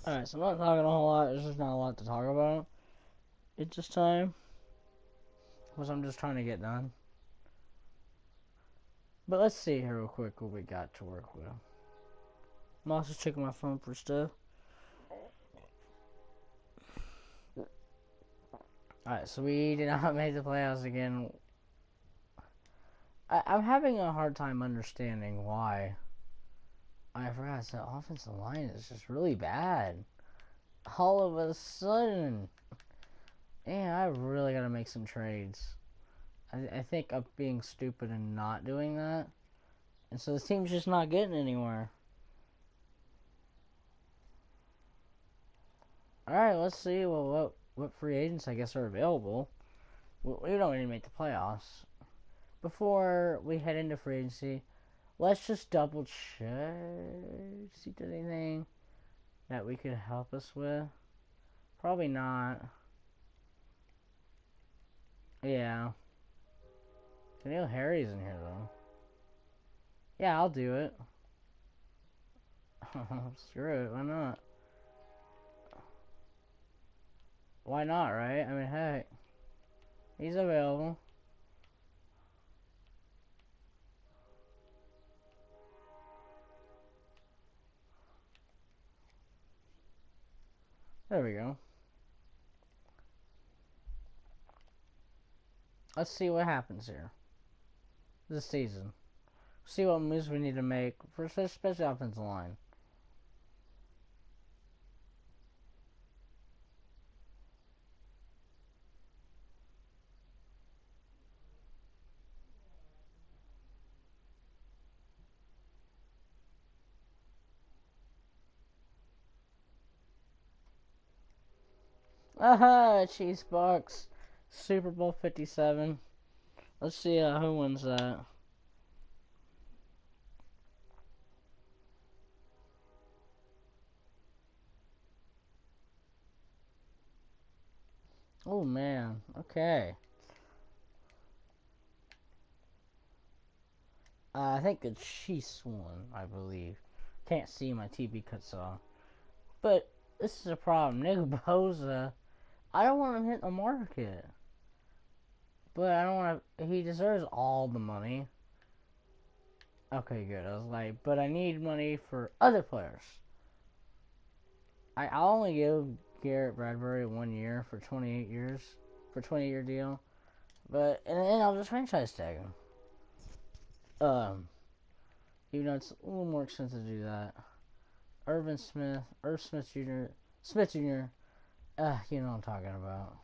Alright, so I'm not talking a whole lot. There's just not a lot to talk about at this time. Because I'm just trying to get done. But let's see here real quick what we got to work with. I'm also checking my phone for stuff. Alright, so we did not make the playoffs again. I'm having a hard time understanding why. I forgot, the offensive line is just really bad. All of a sudden. Man, I really gotta make some trades. I think I'm being stupid and not doing that. And so the team's just not getting anywhere. Alright, let's see what free agents I guess are available. We don't need to make the playoffs. Before we head into free agency, let's just double check. See if there's anything that we could help us with. Probably not. Yeah. Daniel Harry's in here though. Yeah, I'll do it. Screw it, why not? Why not, right? I mean, heck. He's available. There we go. Let's see what happens here this season. See what moves we need to make for especially offensive line. Aha, cheese box. Super Bowl 57. Let's see who wins that. Oh man. Okay. I think the Chiefs won, I believe. Can't see, my TV cuts off. But this is a problem. Nick Bosa, I don't want him hitting the market. But I don't want to. He deserves all the money. Okay, good. I was like, but I need money for other players. I'll only give Garrett Bradbury 1 year for 28 years, for 20-year deal. But and then I'll just franchise tag him. Even though it's a little more expensive to do that. Irv Smith Jr., Smith Jr. You know what I'm talking about.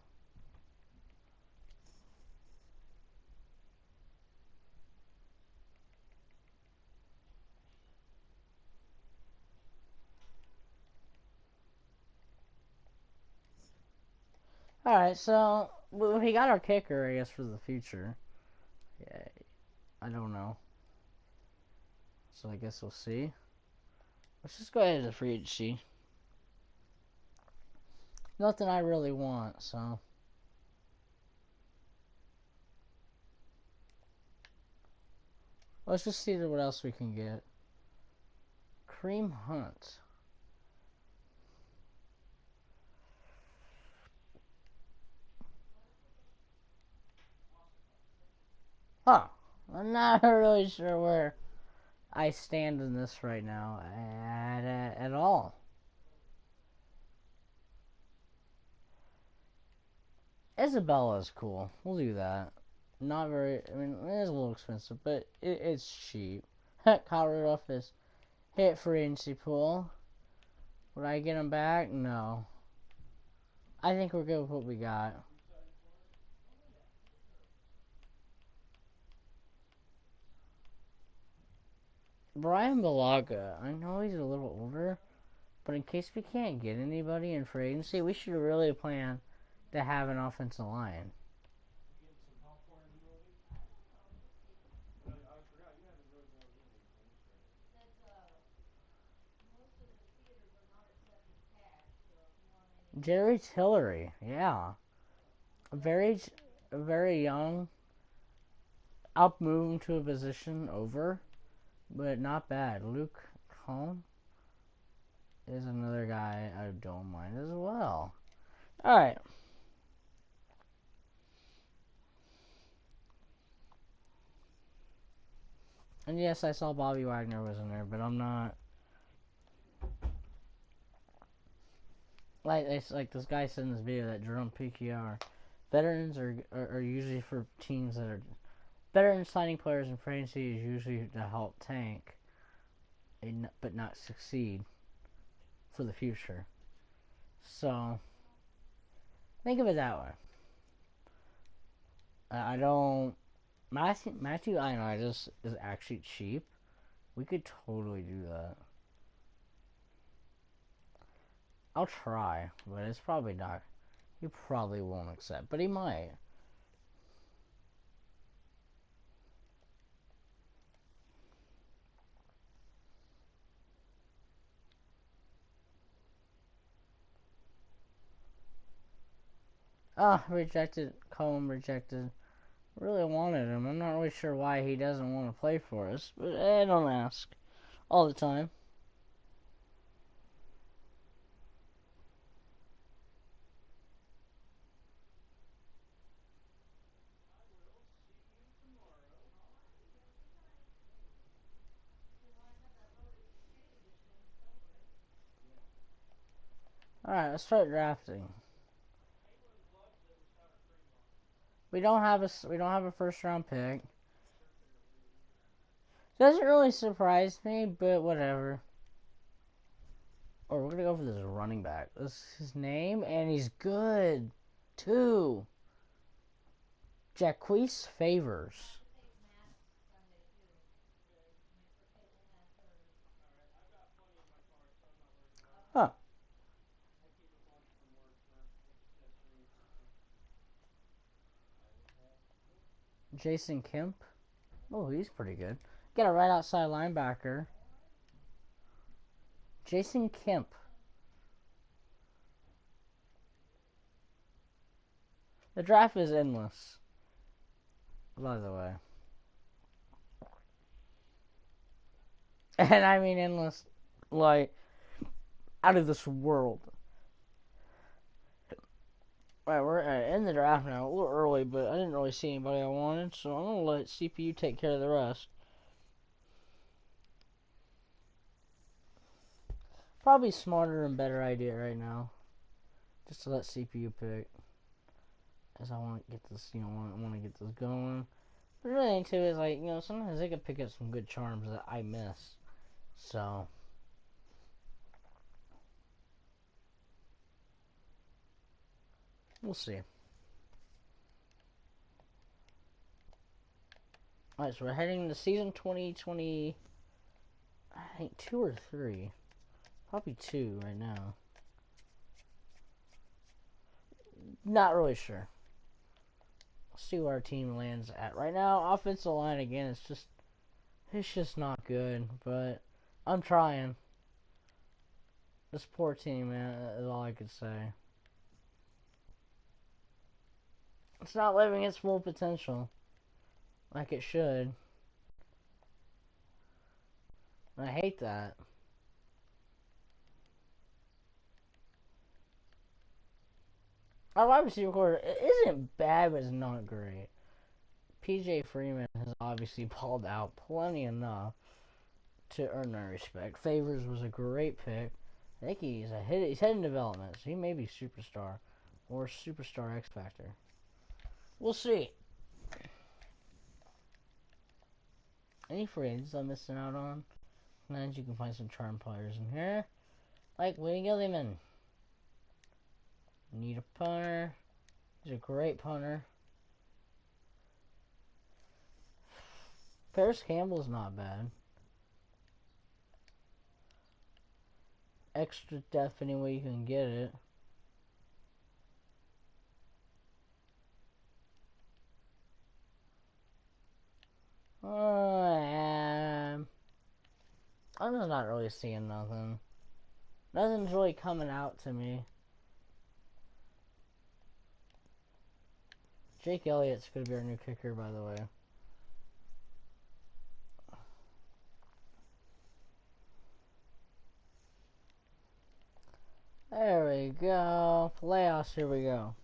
All right, so we got our kicker, I guess, for the future. Yeah, I don't know. So I guess we'll see. Let's just go ahead to free agency. Nothing I really want, so. Let's just see what else we can get. Kareem Hunt. Huh. I'm not really sure where I stand in this right now at all. Isabella's cool. We'll do that. Not very. I mean, it is a little expensive, but it's cheap. Kyle Rudolph is hit free agency pool. Would I get him back? No. I think we're good with what we got. Brian Balaga. I know he's a little older, but in case we can't get anybody in free agency, we should really plan to have an offensive line. Jerry Tillery, yeah, very, very young. I'll move him to a position over, but not bad. Luke Combs is another guy I don't mind as well. All right. And yes, I saw Bobby Wagner was in there, but I'm not like it's like this guy said in this video that Jerome PKR veterans are usually for teams that are veteran signing players in free agency is usually to help tank, but not succeed for the future. So think of it that way. I don't. Matthew Ioannidis is actually cheap. We could totally do that. I'll try, but it's probably not. He probably won't accept, but he might. Ah, rejected. Combe rejected. Really wanted him. I'm not really sure why he doesn't want to play for us, but I don't ask all the time. All right, let's start drafting. We don't have a first round pick. Doesn't really surprise me, but whatever. Or we're gonna go for this running back. This is his name, and he's good too. Jacquees Favors. Huh. Jason Kemp. Oh, he's pretty good. Got a right outside linebacker. Jason Kemp. The draft is endless, by the way. And I mean endless, like, out of this world. Right, we're in the draft now, a little early, but I didn't really see anybody I wanted, so I'm going to let CPU take care of the rest. Probably smarter and better idea right now, just to let CPU pick, as I want to get this, I want to get this going. But the other thing too is, like, sometimes they could pick up some good charms that I miss, so. We'll see. Alright, so we're heading to season 2020, I think 2 or 3. Probably 2 right now. Not really sure. Let's see where our team lands at. Right now, offensive line again, it's just not good, but I'm trying. This poor team, man, is all I could say. It's not living its full potential like it should. I hate that. Our wide receiver core isn't bad, but it's not great. PJ Freeman has obviously balled out plenty enough to earn my respect. Favors was a great pick. I think he's heading development, so he may be superstar or superstar X Factor. We'll see. Any free agents I'm missing out on? And you can find some charm players in here, like Willie Gilliman. Need a punter. He's a great punter. Paris Campbell's not bad. Extra depth any way you can get it. I'm just not really seeing nothing. Nothing's really coming out to me. Jake Elliott's going to be our new kicker, by the way. There we go. Playoffs, here we go.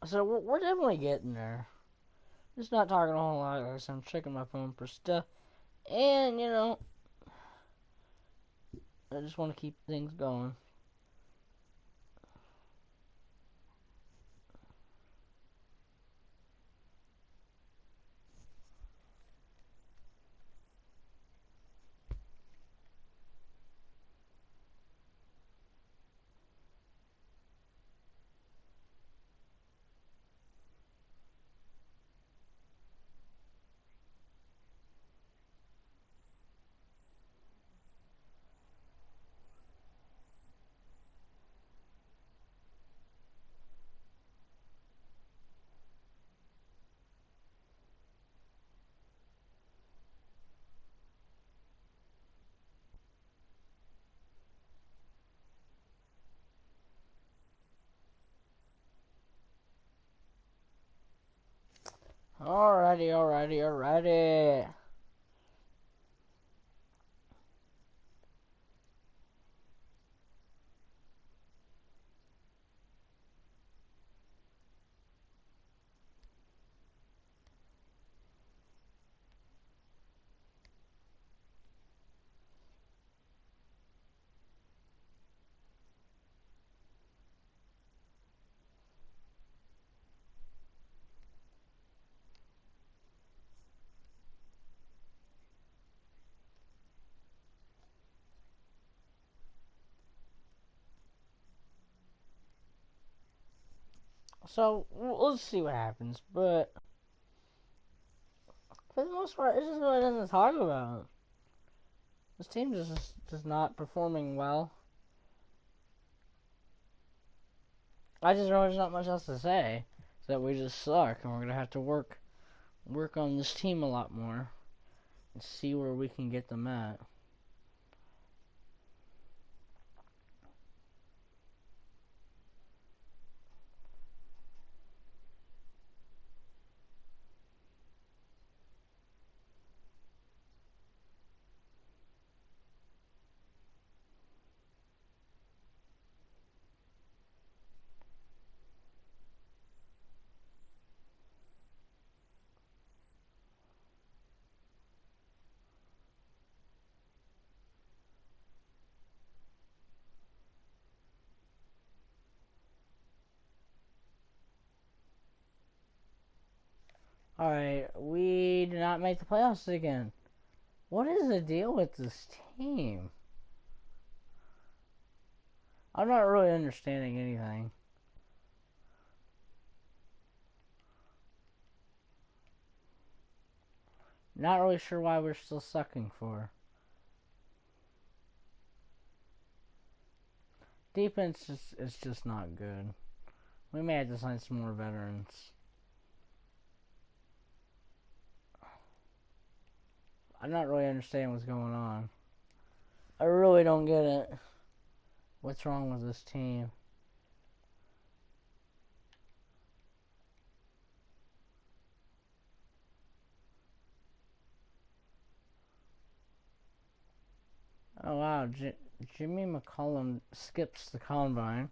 So we're definitely getting there. Just not talking a whole lot, guys. I'm checking my phone for stuff. And, I just want to keep things going. Alrighty. So let's see what happens. But for the most part, it's just really nothing to talk about. This team just not performing well. I just know there's not much else to say. It's that we just suck, and we're gonna have to work on this team a lot more and see where we can get them at. Alright, we did not make the playoffs again. What is the deal with this team? I'm not really understanding anything. Not really sure why we're still sucking for. Defense is just not good. We may have to sign some more veterans. I'm not really understanding what's going on. I really don't get it. What's wrong with this team? Oh wow, Jimmy McCollum skips the combine.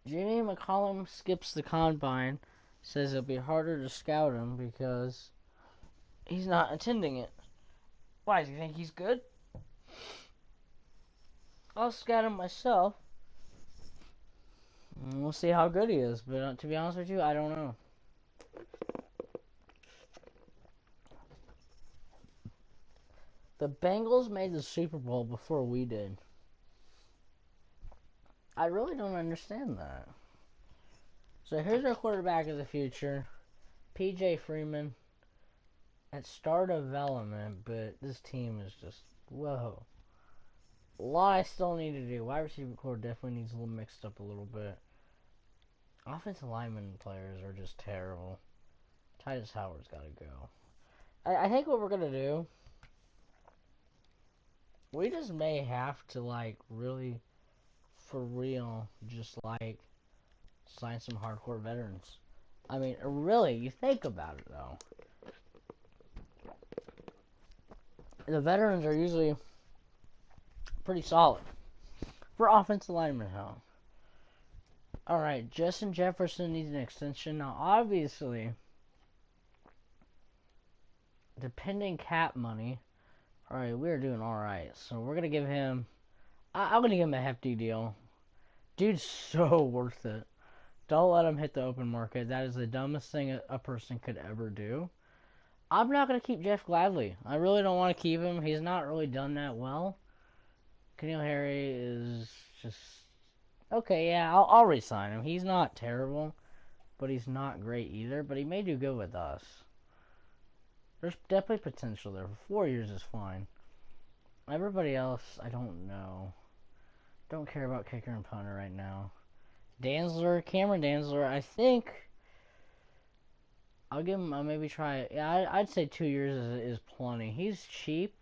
Jimmy McCollum skips the combine. Says it'll be harder to scout him because he's not attending it. Why, do you think he's good? I'll scout him myself. We'll see how good he is, but to be honest with you, I don't know. The Bengals made the Super Bowl before we did. I really don't understand that. So here's our quarterback of the future, PJ Freeman, at star development, but this team is just, whoa. A lot I still need to do. Wide receiver core definitely needs a little mixed up a little bit. Offensive lineman players are just terrible. Titus Howard's got to go. I think what we're going to do, we just may have to, like, really, for real, just, like, sign some hardcore veterans. I mean, really, you think about it, though. The veterans are usually pretty solid. For offensive linemen, hell. Alright, Justin Jefferson needs an extension. Now, obviously, depending cap money, alright, we're doing alright. So we're going to give him, I'm going to give him a hefty deal. Dude's so worth it. Don't let him hit the open market. That is the dumbest thing a person could ever do. I'm not going to keep Jeff Gladly. I really don't want to keep him. He's not really done that well. N'Keal Harry is just... Okay, yeah, I'll re-sign him. He's not terrible, but he's not great either. But he may do good with us. There's definitely potential there. For 4 years is fine. Everybody else, I don't know. Don't care about kicker and punter right now. Cameron Danzler, I think... I'll give him, I'll maybe try it. Yeah, I'd say 2 years is plenty. He's cheap.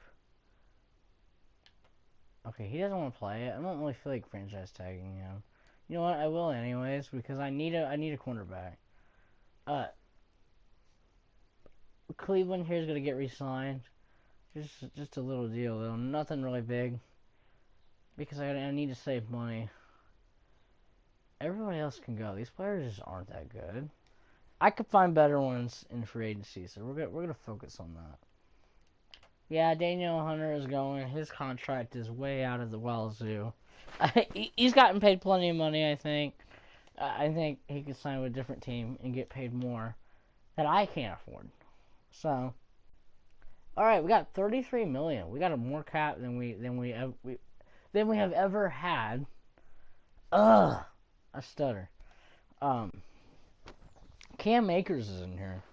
Okay, he doesn't want to play it. I don't really feel like franchise tagging him. You know what? I will anyways because I need a cornerback. Cleveland here is gonna get re-signed. Just a little deal though. Nothing really big because I need to save money. Everybody else can go. These players just aren't that good. I could find better ones in free agency, so we're gonna focus on that. Yeah, Daniel Hunter is going. His contract is way out of the wazoo. He's gotten paid plenty of money, I think. I think he could sign with a different team and get paid more that I can't afford. So, All right, we got 33 million. We got a more cap than we have ever had. Ugh, I stutter. Um, Cam Akers is in here.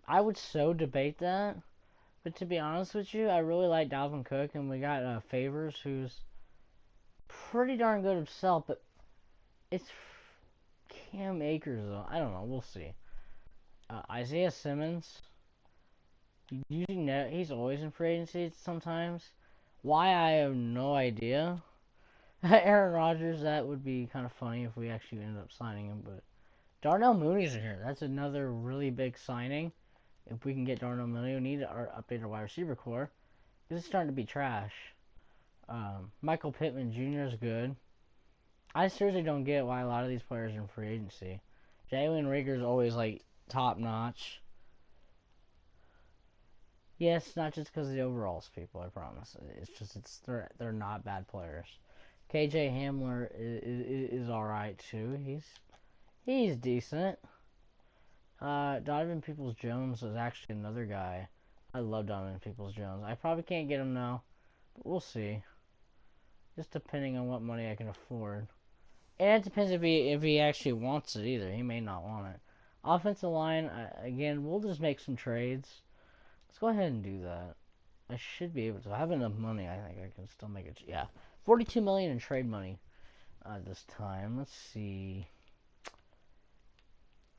I would so debate that, but to be honest with you, I really like Dalvin Cook, and we got Favors, who's pretty darn good himself. But it's Cam Akers, though. I don't know. We'll see. Isaiah Simmons. He's always in free agency sometimes. Why, I have no idea. Aaron Rodgers, that would be kind of funny if we actually ended up signing him. But Darnell Mooney's in here. That's another really big signing. If we can get Darnell Mooney, we need to update our wide receiver core. This is starting to be trash. Michael Pittman Jr. is good. I seriously don't get why a lot of these players are in free agency. Jalen Reagor's always like top notch. Yes, not just because of the overalls, people. I promise. It's just they're not bad players. KJ Hamler is all right too. He's decent. Donovan Peoples-Jones is actually another guy. I love Donovan Peoples-Jones. I probably can't get him now, but we'll see. Just depending on what money I can afford. And it depends if he actually wants it either. He may not want it. Offensive line, again, we'll just make some trades. Let's go ahead and do that. I should be able to. I have enough money. I think I can still make it. Yeah, 42 million in trade money this time. Let's see.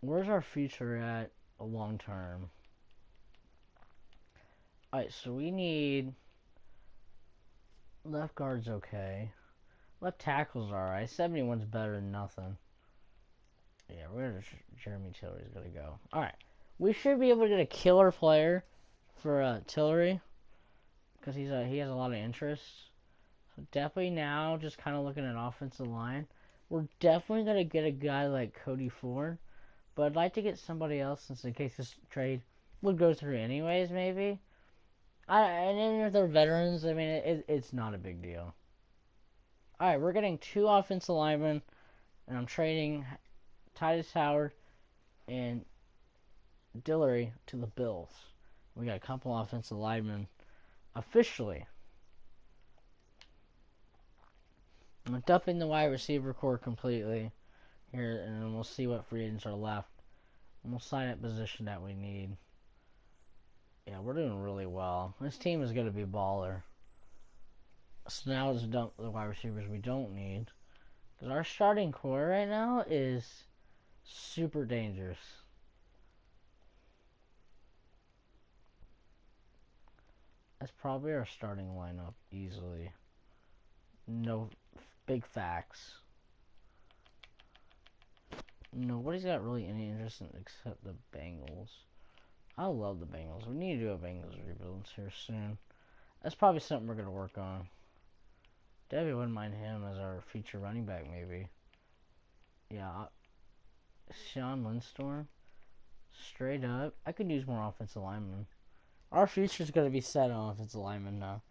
Where's our future at long term? Alright, so we need left guard's okay. Left tackle's alright. 71's better than nothing. Yeah, Jeremy Tillery's gonna go. Alright. We should be able to get a killer player for Tillery. Because he has a lot of interest. So definitely now, just kind of looking at offensive line. We're definitely going to get a guy like Cody Ford. But I'd like to get somebody else, since in case this trade would go through anyways, maybe. And then if they're veterans, I mean, it's not a big deal. Alright, we're getting 2 offensive linemen. And I'm trading Titus Howard and Dillery to the Bills. We got a couple offensive linemen officially. I'm dumping the wide receiver core completely here, and then we'll see what free agents are left. And we'll sign that position that we need. Yeah, we're doing really well. This team is going to be baller. So now let's dump the wide receivers we don't need. Because our starting core right now is super dangerous. That's probably our starting lineup easily. No big facts. Nobody's got really any interest in except the Bengals. I love the Bengals. We need to do a Bengals rebuild here soon. That's probably something we're going to work on. Debbie wouldn't mind him as our future running back, maybe. Yeah. Sean Lindstorm. Straight up. I could use more offensive linemen. Our future's going to be set on offensive linemen now.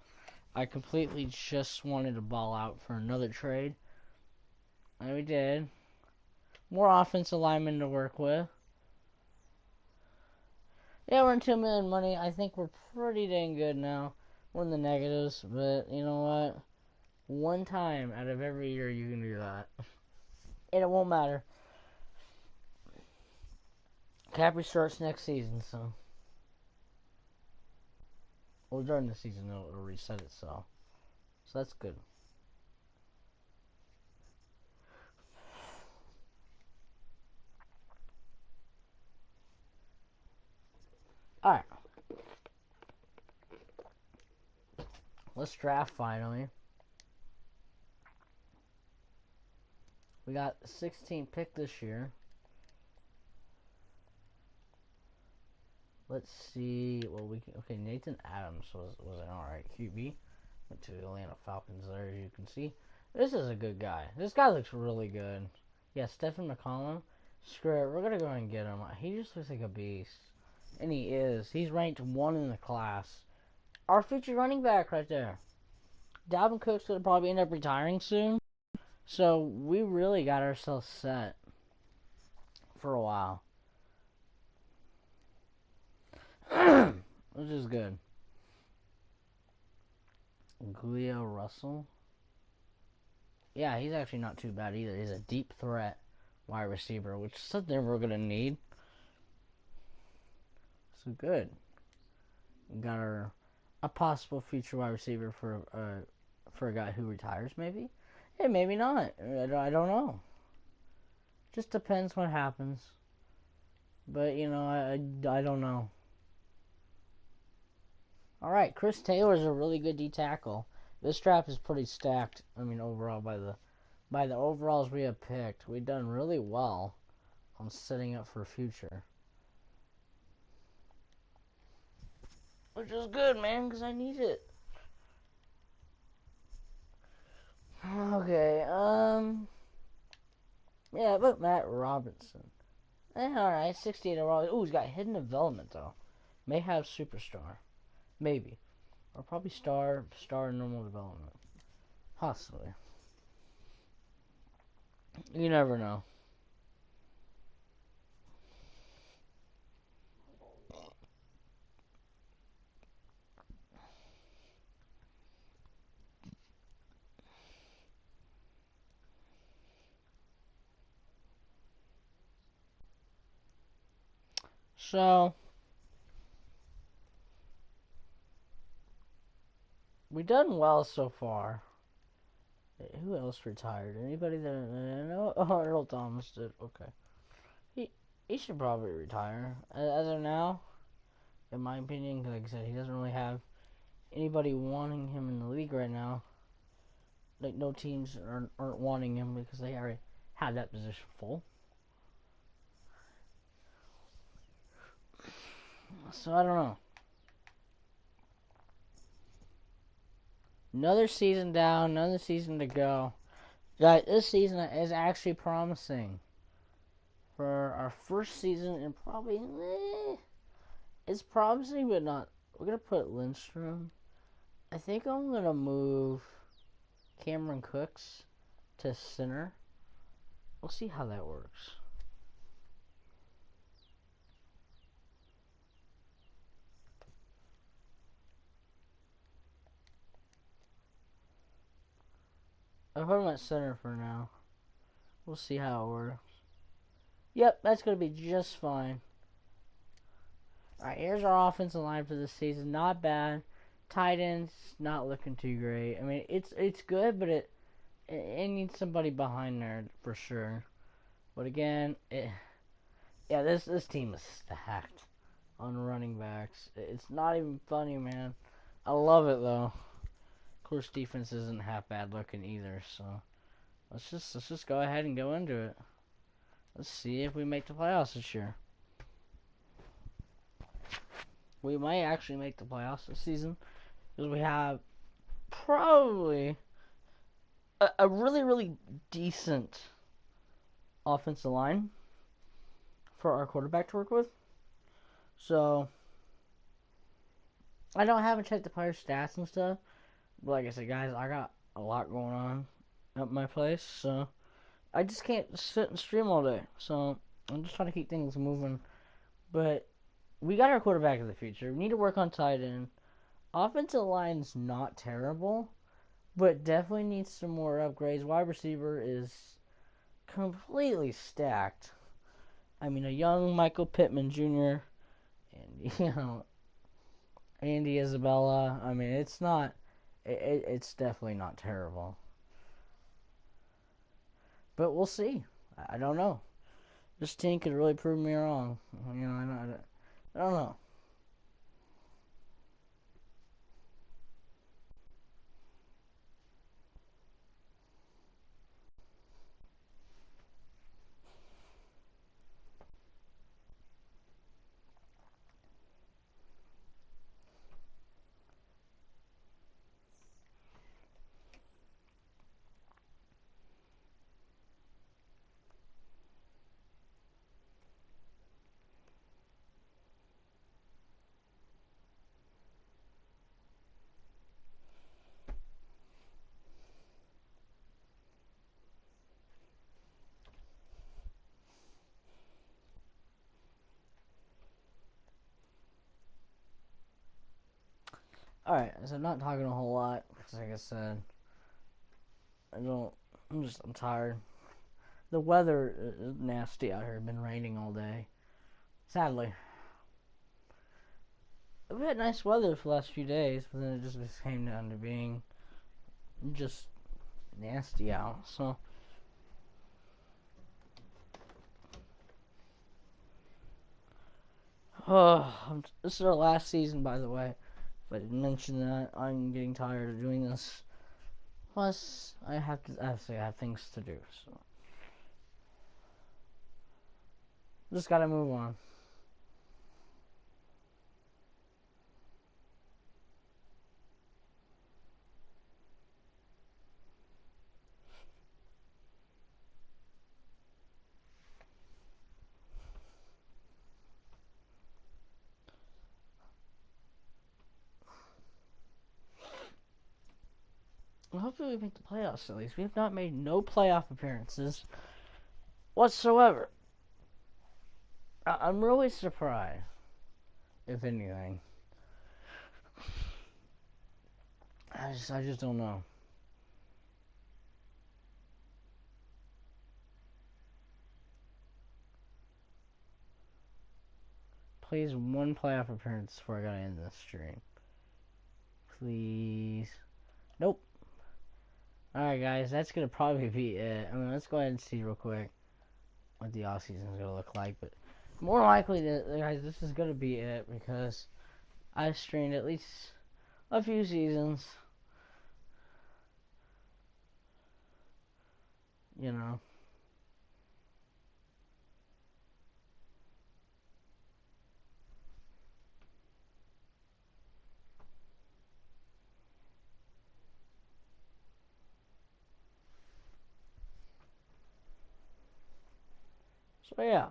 I completely just wanted to ball out for another trade. And we did. More offensive linemen to work with. Yeah, we're in 2 million money. I think we're pretty dang good now. We're in the negatives, but you know what? One time out of every year you can do that. And it won't matter. Cap starts next season, so. Well, during the season, it'll reset itself. So that's good. Alright. Let's draft finally. We got 16 pick this year. Let's see. Well, okay, Nathan Adams was an alright QB. Went to the Atlanta Falcons there, as you can see. This is a good guy. This guy looks really good. Yeah, Stephen McCollum. Screw it. We're going to go ahead and get him. He just looks like a beast. And he is. He's ranked 1 in the class. Our future running back right there. Dalvin Cook's going to probably end up retiring soon. So we really got ourselves set for a while. which is good. Julio Russell. Yeah, he's actually not too bad either. He's a deep threat wide receiver, which is something we're gonna need. So good. We got a possible future wide receiver for a guy who retires, maybe. Hey, maybe not. I don't know. Just depends what happens. But I don't know. All right, Chris Taylor's a really good D tackle. This draft is pretty stacked. I mean, overall by the overalls we have picked, we've done really well on setting up for future. Which is good, man, because I need it. Okay, yeah, but Matt Robinson. Alright, 68 overall. Ooh, he's got hidden development, though. May have superstar. Maybe. Or probably star normal development. Possibly. You never know. So, we done well so far. Who else retired? Anybody that I know? Oh, Earl Thomas did. Okay. He should probably retire. As of now, in my opinion, like I said, he doesn't really have anybody wanting him in the league right now. Like, no teams aren't wanting him because they already have that position full. So, I don't know. Another season down, another season to go. Guys, this season is actually promising. For our first season, and probably, it's promising, but not. We're going to put Lindstrom. I think I'm going to move Cameron Cooks to center. We'll see how that works. I put him at center for now. We'll see how it works. Yep, that's going to be just fine. Alright, here's our offensive line for this season. Not bad. Tight ends, not looking too great. I mean, it's good, but it needs somebody behind there for sure. But again, this team is stacked on running backs. It's not even funny, man. I love it though. Of course, defense isn't half bad looking either. So let's just go ahead and go into it. Let's see if we make the playoffs this year. We might actually make the playoffs this season because we have probably a really decent offensive line for our quarterback to work with. So I haven't checked the player stats and stuff. But like I said, guys, I got a lot going on at my place, so I just can't sit and stream all day. So I'm just trying to keep things moving. But we got our quarterback of the future. We need to work on tight end. Offensive line's not terrible, but definitely needs some more upgrades. Wide receiver is completely stacked. I mean, a young Michael Pittman Jr. and Andy Isabella. I mean, it's not. It's definitely not terrible. But we'll see. I don't know. This team could really prove me wrong. I don't know. Alright, so I'm not talking a whole lot, because like I said, I'm tired. The weather is nasty out here. It's been raining all day. Sadly. We've had nice weather for the last few days, but then it just came down to being just nasty out. So, this is our last season, by the way. If I didn't mention that, I'm getting tired of doing this. Plus, I have things to do. So, just gotta move on. Well, hopefully we make the playoffs at least. We have not made no playoff appearances whatsoever. I'm really surprised, if anything. I just don't know. Please, one playoff appearance before I gotta end this stream. Please. Nope. Alright, guys, that's gonna probably be it. I mean, let's go ahead and see real quick what the off season is gonna look like. But more likely, guys, this is gonna be it because I've streamed at least a few seasons. You know. So yeah.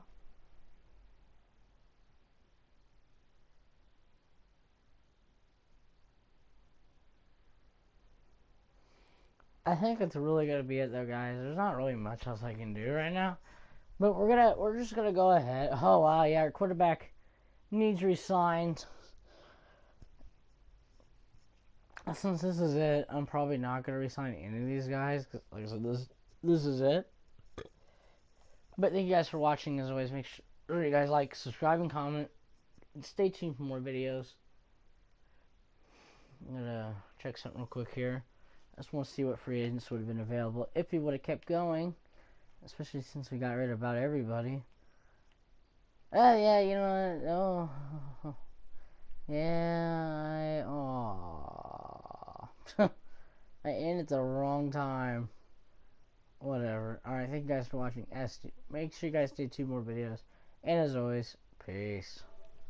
I think it's really gonna be it though, guys. There's not really much else I can do right now. But we're just gonna go ahead. Oh wow, yeah, our quarterback needs re-signed. Since this is it, I'm probably not gonna re-sign any of these guys. Like I said, this is it. But thank you guys for watching. As always, make sure you guys like, subscribe, and comment. And stay tuned for more videos. I'm gonna check something real quick here. I just want to see what free agents would have been available if we would have kept going, especially since we got rid of about everybody. Oh yeah, you know what? Oh yeah, I ended the wrong time. Whatever. Alright, thank you guys for watching. Make sure you guys stay tuned for more videos. And as always, peace.